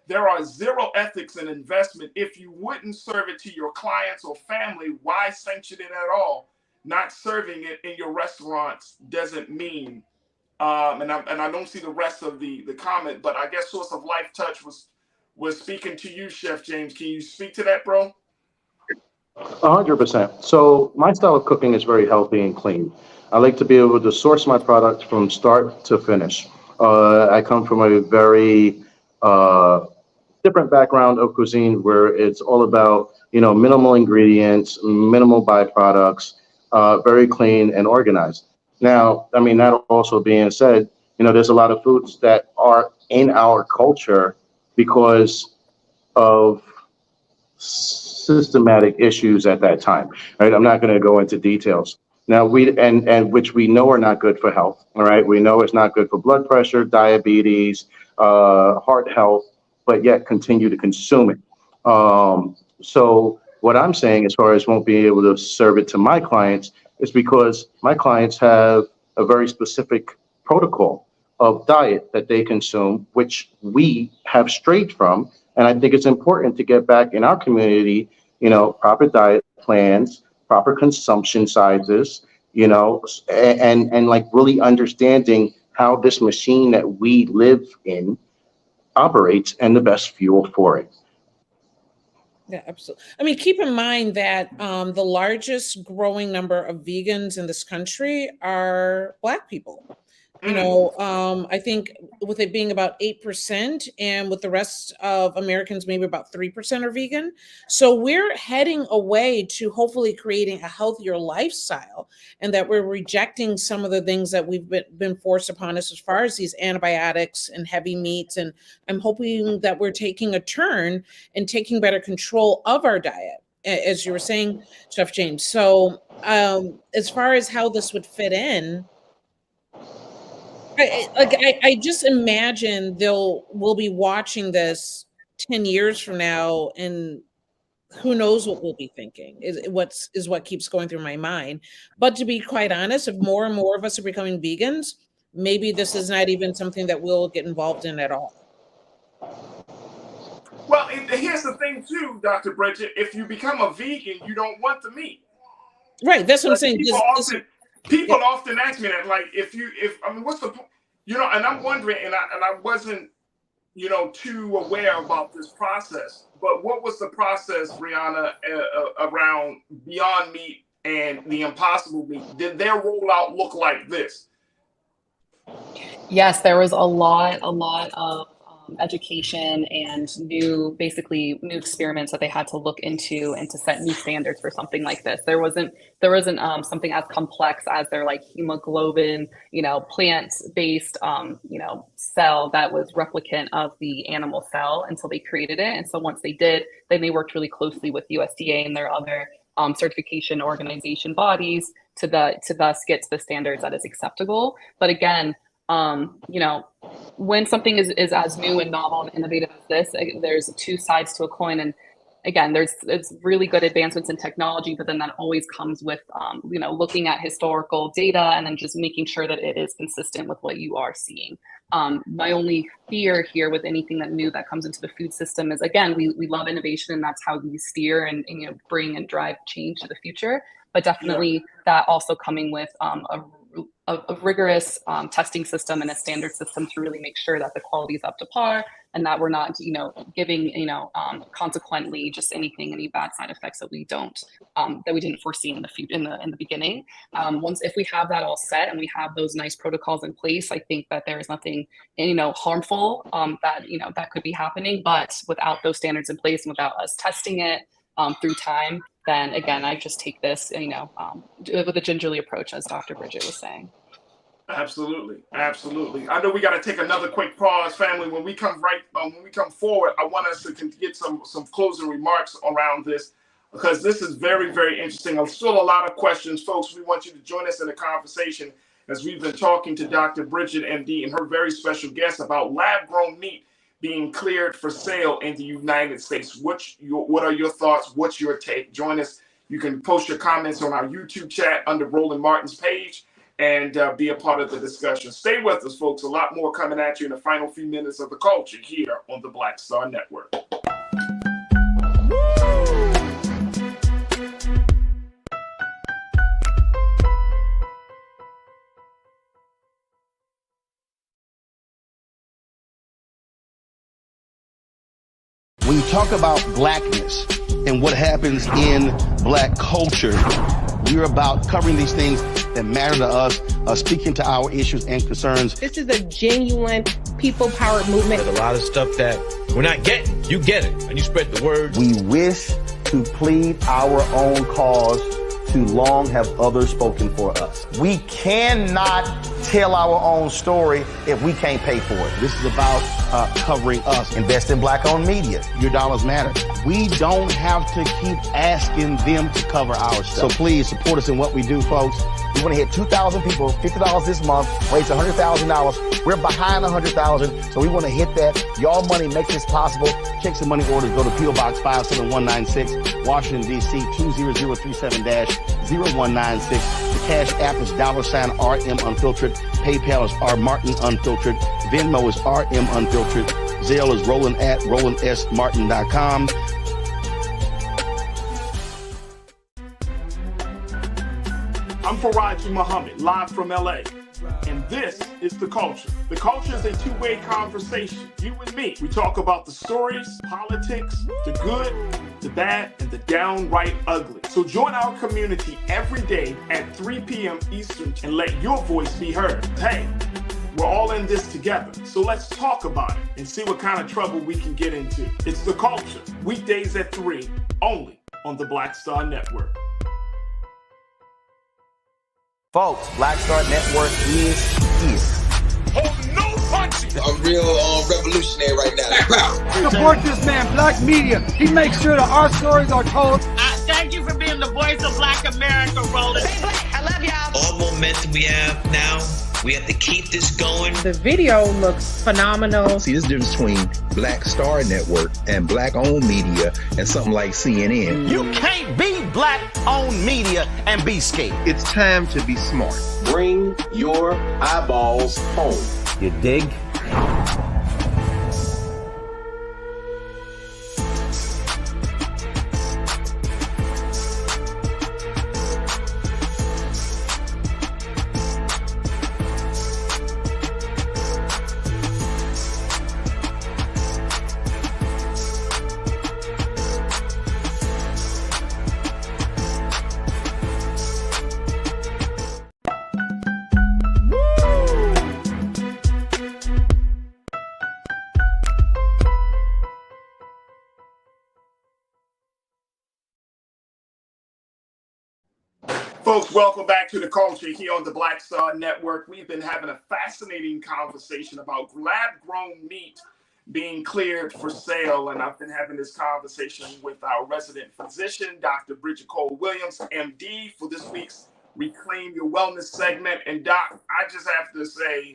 there are zero ethics in investment. If you wouldn't serve it to your clients or family, why sanction it at all? Not serving it in your restaurants doesn't mean, and I don't see the rest of the comment, but I guess Source of Life Touch was speaking to you, Chef James. Can you speak to that, bro? 100%. So my style of cooking is very healthy and clean. I like to be able to source my product from start to finish. I come from a very different background of cuisine, where it's all about, you know, minimal ingredients, minimal byproducts, very clean and organized. Now, I mean, that also being said, you know, there's a lot of foods that are in our culture because of systematic issues at that time, right? I'm not going to go into details, Now and which we know are not good for health. All right, we know it's not good for blood pressure, diabetes, heart health, but yet continue to consume it. So what I'm saying, as far as won't be able to serve it to my clients, is because my clients have a very specific protocol of diet that they consume, which we have strayed from. And I think it's important to get back in our community, proper diet plans, proper consumption sizes, and like really understanding how this machine that we live in operates and the best fuel for it. Yeah, absolutely. I mean, keep in mind that the largest growing number of vegans in this country are Black people. I think with it being about 8%, and with the rest of Americans, maybe about 3% are vegan. So we're heading away to hopefully creating a healthier lifestyle, and that we're rejecting some of the things that we've been forced upon us as far as these antibiotics and heavy meats. And I'm hoping that we're taking a turn and taking better control of our diet, as you were saying, Chef James. So as far as how this would fit in, I just imagine we'll be watching this 10 years from now, and who knows what we'll be thinking is what keeps going through my mind. But to be quite honest, if more and more of us are becoming vegans, maybe this is not even something that we'll get involved in at all. Well, here's the thing too, Dr. Bridget, if you become a vegan, you don't want the meat. Right, that's what I'm saying. People often ask me that, like, what's the point? And I'm wondering, and I wasn't, too aware about this process, but what was the process, Brianna, around Beyond Meat and the Impossible Meat? Did their rollout look like this? Yes, there was a lot of education and new experiments that they had to look into and to set new standards for something like this. There wasn't something as complex as their like hemoglobin, plant-based, cell that was replicant of the animal cell until they created it. And so once they did, then they worked really closely with USDA and their other certification organization bodies to thus get to the standards that is acceptable. But again, when something is as new and novel and innovative as this, there's two sides to a coin. And again, it's really good advancements in technology, but then that always comes with, looking at historical data and then just making sure that it is consistent with what you are seeing. My only fear here with anything that new that comes into the food system is, again, we love innovation, and that's how we steer and bring and drive change to the future. But definitely that also coming with a rigorous testing system and a standard system to really make sure that the quality is up to par, and that we're not, giving, consequently just any bad side effects that we didn't foresee in the beginning. If we have that all set and we have those nice protocols in place, I think that there is nothing, harmful that could be happening. But without those standards in place and without us testing it through time, then again, I just take this, with a gingerly approach, as Dr. Bridget was saying. Absolutely. I know we got to take another quick pause, family. When we come forward, I want us to get some closing remarks around this, because this is very, very interesting. There's still a lot of questions, folks. We want you to join us in the conversation as we've been talking to Dr. Bridget, MD, and her very special guest about lab-grown meat being cleared for sale in the United States. What are your thoughts? What's your take? Join us. You can post your comments on our YouTube chat under Roland Martin's page and be a part of the discussion. Stay with us, folks. A lot more coming at you in the final few minutes of the culture here on the Black Star Network. When you talk about blackness and what happens in Black culture, we're about covering these things that matter to us, speaking to our issues and concerns. This is a genuine people-powered movement. There's a lot of stuff that we're not getting. You get it, and you spread the word. We wish to plead our own cause too long have others spoken for us. We cannot tell our own story if we can't pay for it. This is about covering us. Invest in black-owned media. Your dollars matter. We don't have to keep asking them to cover our stuff. So please support us in what we do, folks. We want to hit 2,000 people, $50 this month, raise $100,000. We're behind 100,000, so we want to hit that. Y'all money makes this possible. Checks and money orders go to P.O. Box 57196, Washington, D.C. 20037-0196. The Cash App is $RM Unfiltered. PayPal is R Martin Unfiltered. Venmo is RM Unfiltered. Zelle is roland@rolandsmartin.com. I'm Faraji Muhammad, live from LA. And this is The Culture. The Culture is a two-way conversation. You and me. We talk about the stories, politics, the good, the bad, and the downright ugly. So join our community every day at 3 p.m. Eastern and let your voice be heard. Hey, we're all in this together. So let's talk about it and see what kind of trouble we can get into. It's The Culture, weekdays at 3, only on the Black Star Network. Folks, Black Star Network is here. Oh, no punching! I'm real revolutionary right now. Support this man, Black Media. He makes sure that our stories are told. Thank you for being the voice of Black America, Roland. I love y'all. All momentum we have now, we have to keep this going. The video looks phenomenal. See, this difference between Black Star Network and black-owned media and something like CNN. You can't be black-owned media and be scared. It's time to be smart. Bring your eyeballs home. You dig? Folks, welcome back to The Culture here on the Black Star Network. We've been having a fascinating conversation about lab-grown meat being cleared for sale, and I've been having this conversation with our resident physician, Dr. Bridget Cole-Williams, MD, for this week's Reclaim Your Wellness segment. And Doc, I just have to say,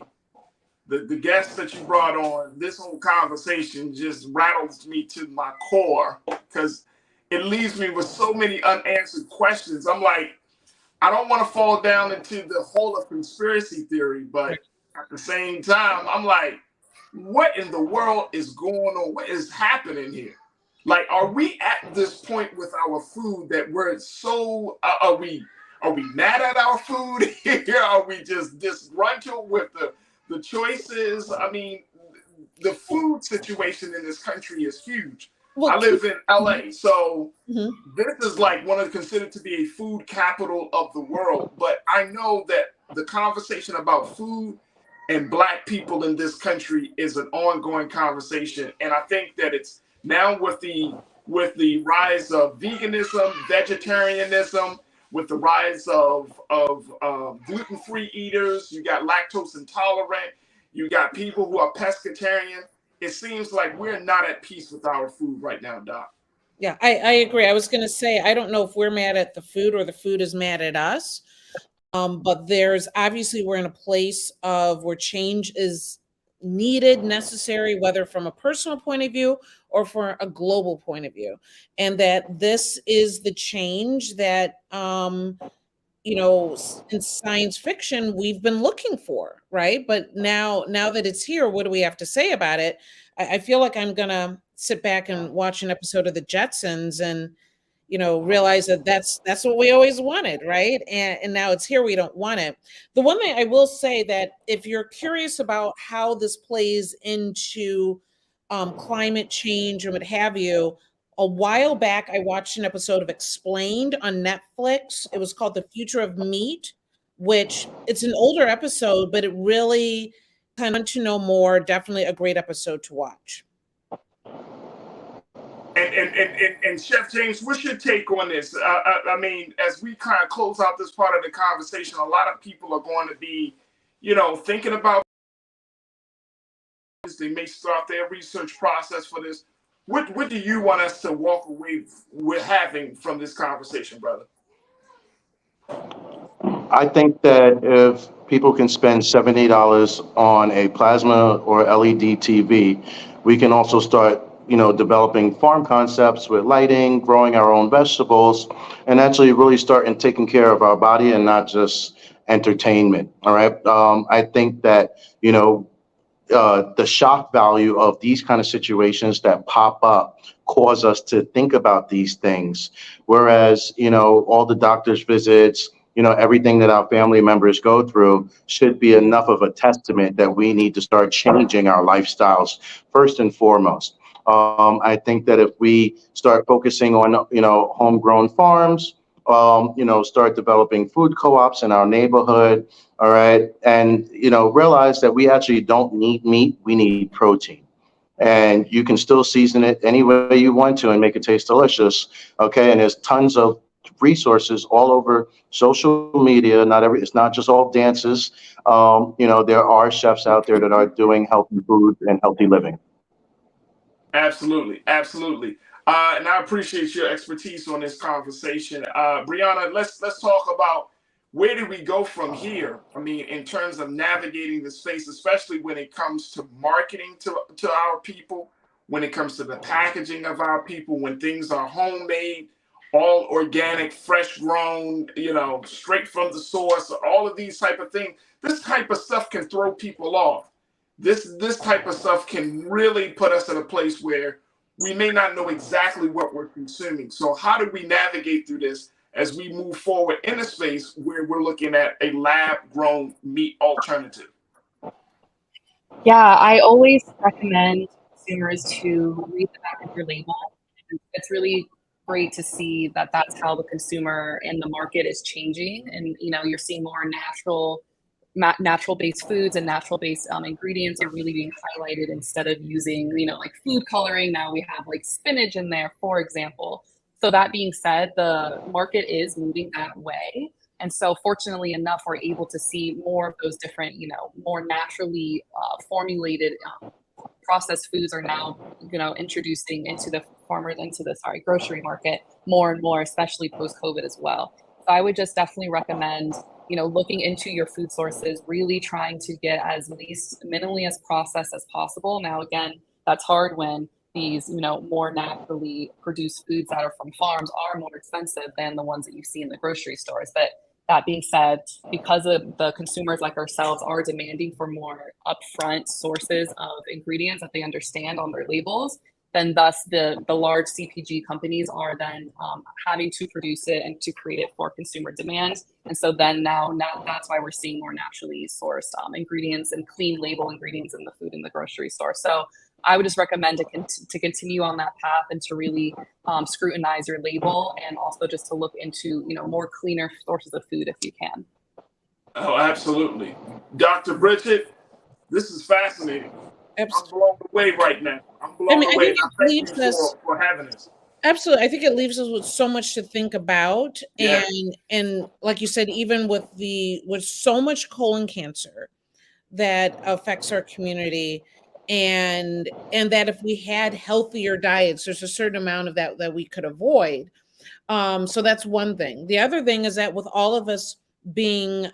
the guests that you brought on, this whole conversation just rattles me to my core because it leaves me with so many unanswered questions. I'm like, I don't want to fall down into the hole of conspiracy theory, but at the same time, I'm like, what in the world is going on? What is happening here? Like, are we at this point with our food that we're so, are we mad at our food here? Are we just disgruntled with the choices? I mean, the food situation in this country is huge. Well, I live in LA, so this is like considered to be a food capital of the world. But I know that the conversation about food and Black people in this country is an ongoing conversation, and I think that it's now with the rise of veganism, vegetarianism, with the rise of gluten-free eaters, you got lactose intolerant, you got people who are pescatarian. It seems like we're not at peace with our food right now, Doc. Yeah, I agree. I was going to say, I don't know if we're mad at the food or the food is mad at us. But we're in a place of where change is needed, necessary, whether from a personal point of view or for a global point of view. And that this is the change that, in science fiction, we've been looking for, right? But now that it's here, what do we have to say about it? I feel like I'm going to sit back and watch an episode of the Jetsons and, realize that that's what we always wanted, right? And now it's here, we don't want it. The one thing I will say that if you're curious about how this plays into climate change and what have you, a while back, I watched an episode of Explained on Netflix. It was called The Future of Meat, which it's an older episode, but it really kind of to know more. Definitely a great episode to watch. And Chef James, what's your take on this? I mean, as we kind of close out this part of the conversation, a lot of people are going to be, thinking about this. They may start their research process for this. What do you want us to walk away with having from this conversation, brother? I think that if people can spend $70 on a plasma or LED TV, we can also start, developing farm concepts with lighting, growing our own vegetables, and actually really starting taking care of our body and not just entertainment. All right. I think that, the shock value of these kind of situations that pop up cause us to think about these things. Whereas, all the doctor's visits, everything that our family members go through should be enough of a testament that we need to start changing our lifestyles first and foremost. I think that if we start focusing on, homegrown farms, start developing food co-ops in our neighborhood, all right, and, realize that we actually don't need meat, we need protein. And you can still season it any way you want to and make it taste delicious, okay? And there's tons of resources all over social media. It's not just all dances. There are chefs out there that are doing healthy food and healthy living. Absolutely, absolutely. And I appreciate your expertise on this conversation. Brianna, let's talk about where do we go from here? I mean, in terms of navigating the space, especially when it comes to marketing to our people, when it comes to the packaging of our people, when things are homemade, all organic, fresh grown, straight from the source, all of these type of things. This type of stuff can throw people off. This type of stuff can really put us in a place where we may not know exactly what we're consuming. So how do we navigate through this as we move forward in a space where we're looking at a lab-grown meat alternative? Yeah, I always recommend consumers to read the back of your label. It's really great to see that that's how the consumer and the market is changing. And, you're seeing more natural-based foods and natural-based ingredients are really being highlighted instead of using, like food coloring. Now we have like spinach in there, for example. So that being said, the market is moving that way. And so fortunately enough, we're able to see more of those different, more naturally formulated processed foods are now, introducing into the grocery market more and more, especially post-COVID as well. So I would just definitely recommend, looking into your food sources, really trying to get as least minimally as processed as possible. Now, again, that's hard when these, more naturally produced foods that are from farms are more expensive than the ones that you see in the grocery stores. But that being said, because of the consumers like ourselves are demanding for more upfront sources of ingredients that they understand on their labels, then thus the large CPG companies are then having to produce it and to create it for consumer demand. And so then now that's why we're seeing more naturally sourced ingredients and clean label ingredients in the food in the grocery store. So I would just recommend to continue on that path and to really scrutinize your label, and also just to look into, more cleaner sources of food if you can. Oh, absolutely. Dr. Bridget, this is fascinating. Absolutely. I'm blown away right now. I'm blown away. I think it leaves us for having us. Absolutely. I think it leaves us with so much to think about. Yeah. And like you said, even with so much colon cancer that affects our community, and that if we had healthier diets, there's a certain amount of that we could avoid. So that's one thing. The other thing is that with all of us being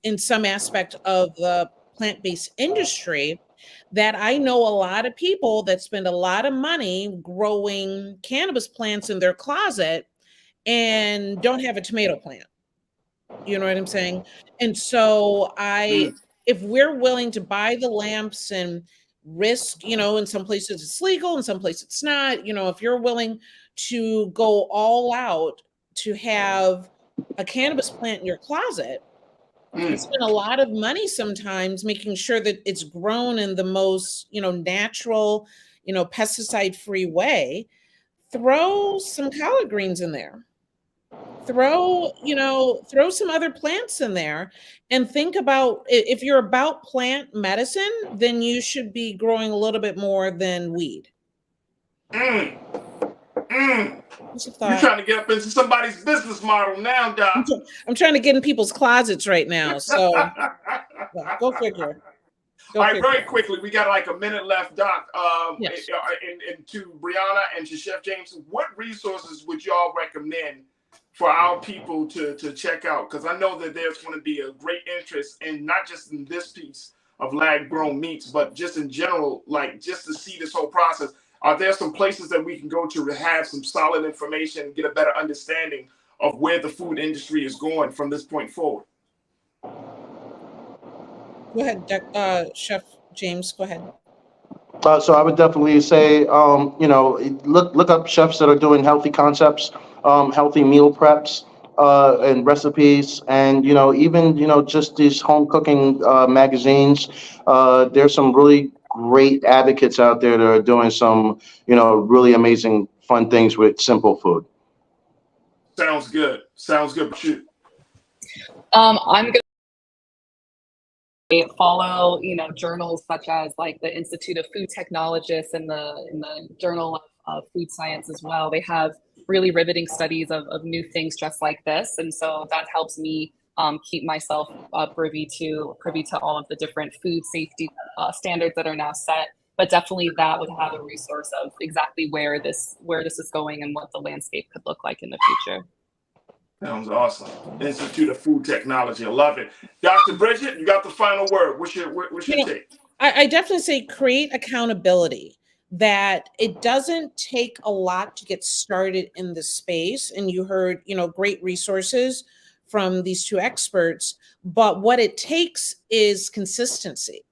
in some aspect of the plant-based industry, that I know a lot of people that spend a lot of money growing cannabis plants in their closet and don't have a tomato plant. You know what I'm saying? And so if we're willing to buy the lamps and risk, in some places it's legal, in some places it's not, if you're willing to go all out to have a cannabis plant in your closet, you spend a lot of money sometimes making sure that it's grown in the most, natural, pesticide-free way. Throw some collard greens in there. Throw some other plants in there, and think about, if you're about plant medicine, then you should be growing a little bit more than weed. You're trying to get up into somebody's business model now, Doc. I'm trying to get in people's closets right now. So go figure. All right, very quickly, we got like a minute left, Doc. Yes. And to Brianna and to Chef James, what resources would y'all recommend for our people to check out? Because I know that there's going to be a great interest in not just in this piece of lab-grown meats, but just in general, like just to see this whole process. Are there some places that we can go to have some solid information, get a better understanding of where the food industry is going from this point forward? Go ahead, Chef James, go ahead. So I would definitely say, look up chefs that are doing healthy concepts, healthy meal preps, and recipes, and even just these home cooking magazines. There's some really great advocates out there that are doing some really amazing fun things with simple food. Sounds good. Shoot. I'm gonna follow journals such as like the Institute of Food Technologists and the Journal of Food Science as well. They have really riveting studies of new things just like this, and so that helps me keep myself privy to all of the different food safety standards that are now set. But definitely that would have a resource of exactly where this is going and what the landscape could look like in the future. Sounds awesome. Institute of Food Technology. I love it. Dr. Bridget, you got the final word. What's your take? I definitely say create accountability, that it doesn't take a lot to get started in the space. And you heard, great resources from these two experts, but what it takes is consistency.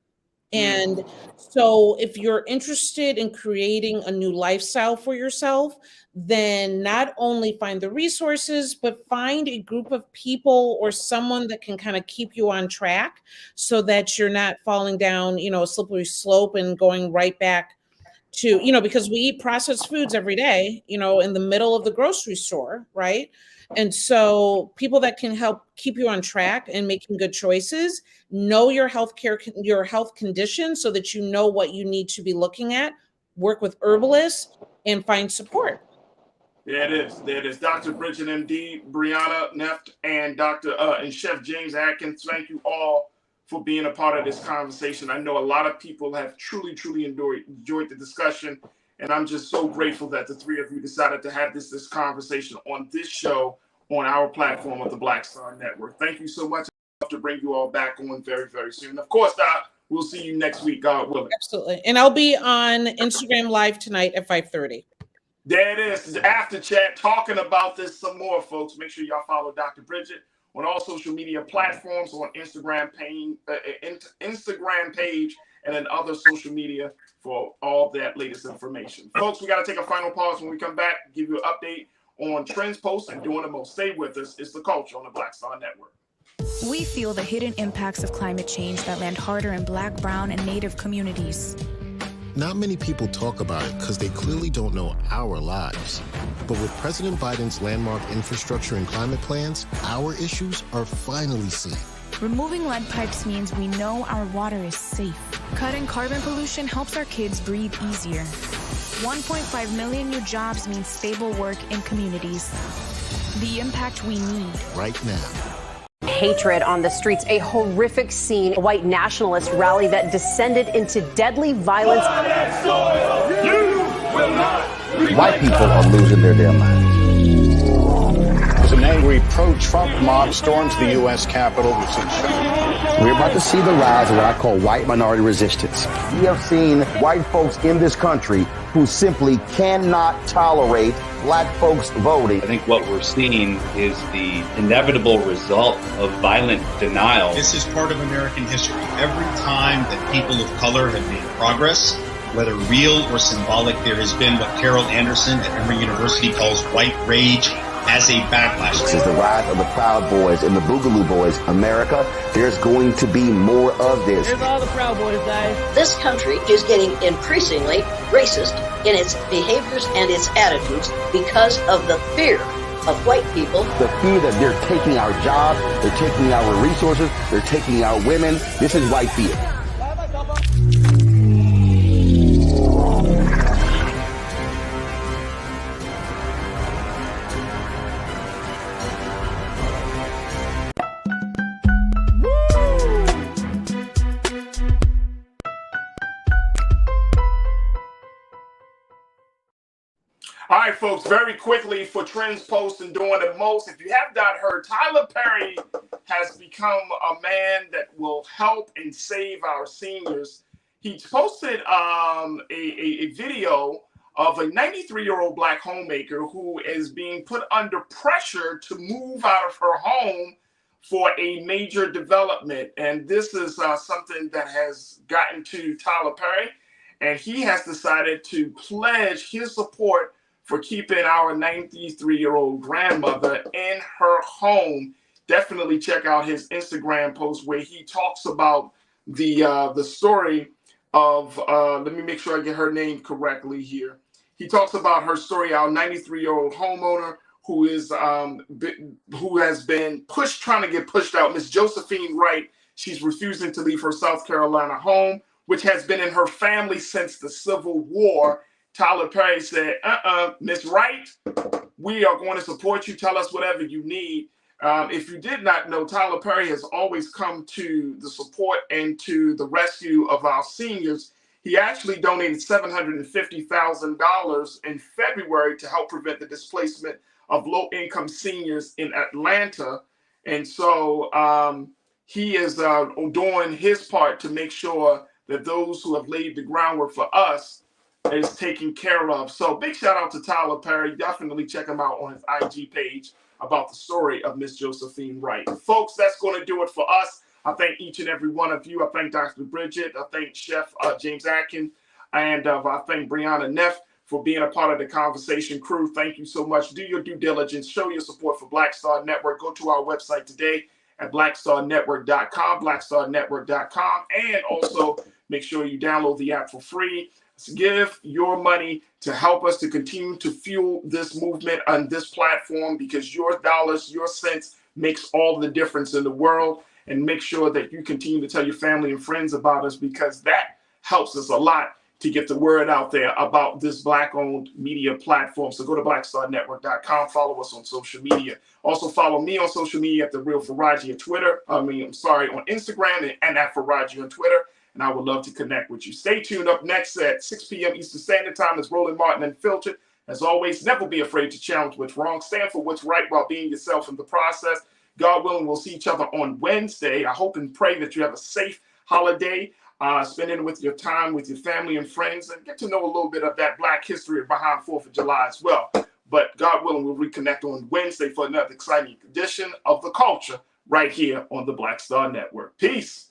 And so if you're interested in creating a new lifestyle for yourself, then not only find the resources, but find a group of people or someone that can kind of keep you on track so that you're not falling down, a slippery slope and going right back to, because we eat processed foods every day, in the middle of the grocery store, right? And so people that can help keep you on track and making good choices, know your health condition so that you know what you need to be looking at, work with herbalists, and find support. There it is. Dr. Bridget, MD, Brianna Neft, and and Chef James Atkins, thank you all for being a part of this conversation. I know a lot of people have truly enjoyed the discussion, and I'm just so grateful that the three of you decided to have this conversation on this show on our platform of the Black Star Network. Thank you so much. I'd love to bring you all back on very, very soon. Of course, Doc, we'll see you next week, God willing. Absolutely. And I'll be on Instagram Live tonight at 5:30. There it is. After chat, talking about this some more, folks. Make sure y'all follow Dr. Bridget on all social media platforms, on Instagram page, and then other social media for all that latest information. Folks, we got to take a final pause. When we come back, give you an update on trends, posts, and doing the most. Stay with us. It's The Culture on the Black Star Network. We feel the hidden impacts of climate change that land harder in Black, Brown, and Native communities. Not many people talk about it because they clearly don't know our lives. But with President Biden's landmark infrastructure and climate plans, our issues are finally seen. Removing lead pipes means we know our water is safe. Cutting carbon pollution helps our kids breathe easier. 1.5 million new jobs means stable work in communities. The impact we need right now. Hatred on the streets, a horrific scene, a white nationalist rally that descended into deadly violence. White people are losing their damn minds. As an angry pro-Trump mob storms the U.S. Capitol, we're about to see the rise of what I call white minority resistance. We have seen white folks in this country who simply cannot tolerate Black folks voting. I think what we're seeing is the inevitable result of violent denial. This is part of American history. Every time that people of color have made progress, whether real or symbolic, there has been what Carol Anderson at Emory University calls white rage as a backlash. This is the rise of the Proud Boys and the Boogaloo Boys. America, there's going to be more of this. Here's all the Proud Boys, guys. This country is getting increasingly racist in its behaviors and its attitudes because of the fear of white people. The fear that they're taking our jobs, they're taking our resources, they're taking our women. This is white fear. right, folks, very quickly for trends, posts, and doing the most. If you have not heard, Tyler Perry has become a man that will help and save our seniors. He posted a video of a 93-year-old black homemaker who is being put under pressure to move out of her home for a major development. And this is something that has gotten to Tyler Perry, and he has decided to pledge his support for keeping our 93-year-old grandmother in her home. Definitely check out his Instagram post where he talks about the story of, let me make sure I get her name correctly here. He talks about her story, our 93-year-old homeowner who has been trying to get pushed out. Miss Josephine Wright, she's refusing to leave her South Carolina home, which has been in her family since the Civil War. Tyler Perry said, Miss Wright, we are going to support you. Tell us whatever you need. If you did not know, Tyler Perry has always come to the support and to the rescue of our seniors. He actually donated $750,000 in February to help prevent the displacement of low-income seniors in Atlanta. And so he is doing his part to make sure that those who have laid the groundwork for us is taken care of. So big shout out to Tyler Perry. Definitely check him out on his IG page about the story of Miss Josephine Wright. Folks, that's going to do it for us. I thank each and every one of you. I thank Dr. Bridget. I thank Chef James Atkin. And I thank Brianna Neff for being a part of the conversation crew. Thank you so much. Do your due diligence. Show your support for Black Star Network. Go to our website today at blackstarnetwork.com, blackstarnetwork.com. And also make sure you download the app for free. Give your money to help us to continue to fuel this movement on this platform, because your dollars, your cents makes all the difference in the world. And make sure that you continue to tell your family and friends about us, because that helps us a lot to get the word out there about this Black-owned media platform. So go to blackstarnetwork.com, follow us on social media. Also follow me on social media at The Real Faraji on Twitter. on Instagram and at Faraji on Twitter. And I would love to connect with you. Stay tuned. Up next at 6 p.m. Eastern Standard Time is Roland Martin Unfiltered. As always, never be afraid to challenge what's wrong. Stand for what's right while being yourself in the process. God willing, we'll see each other on Wednesday. I hope and pray that you have a safe holiday, spending with your time with your family and friends, and get to know a little bit of that Black history behind 4th of July as well. But God willing, we'll reconnect on Wednesday for another exciting edition of The Culture right here on the Black Star Network. Peace.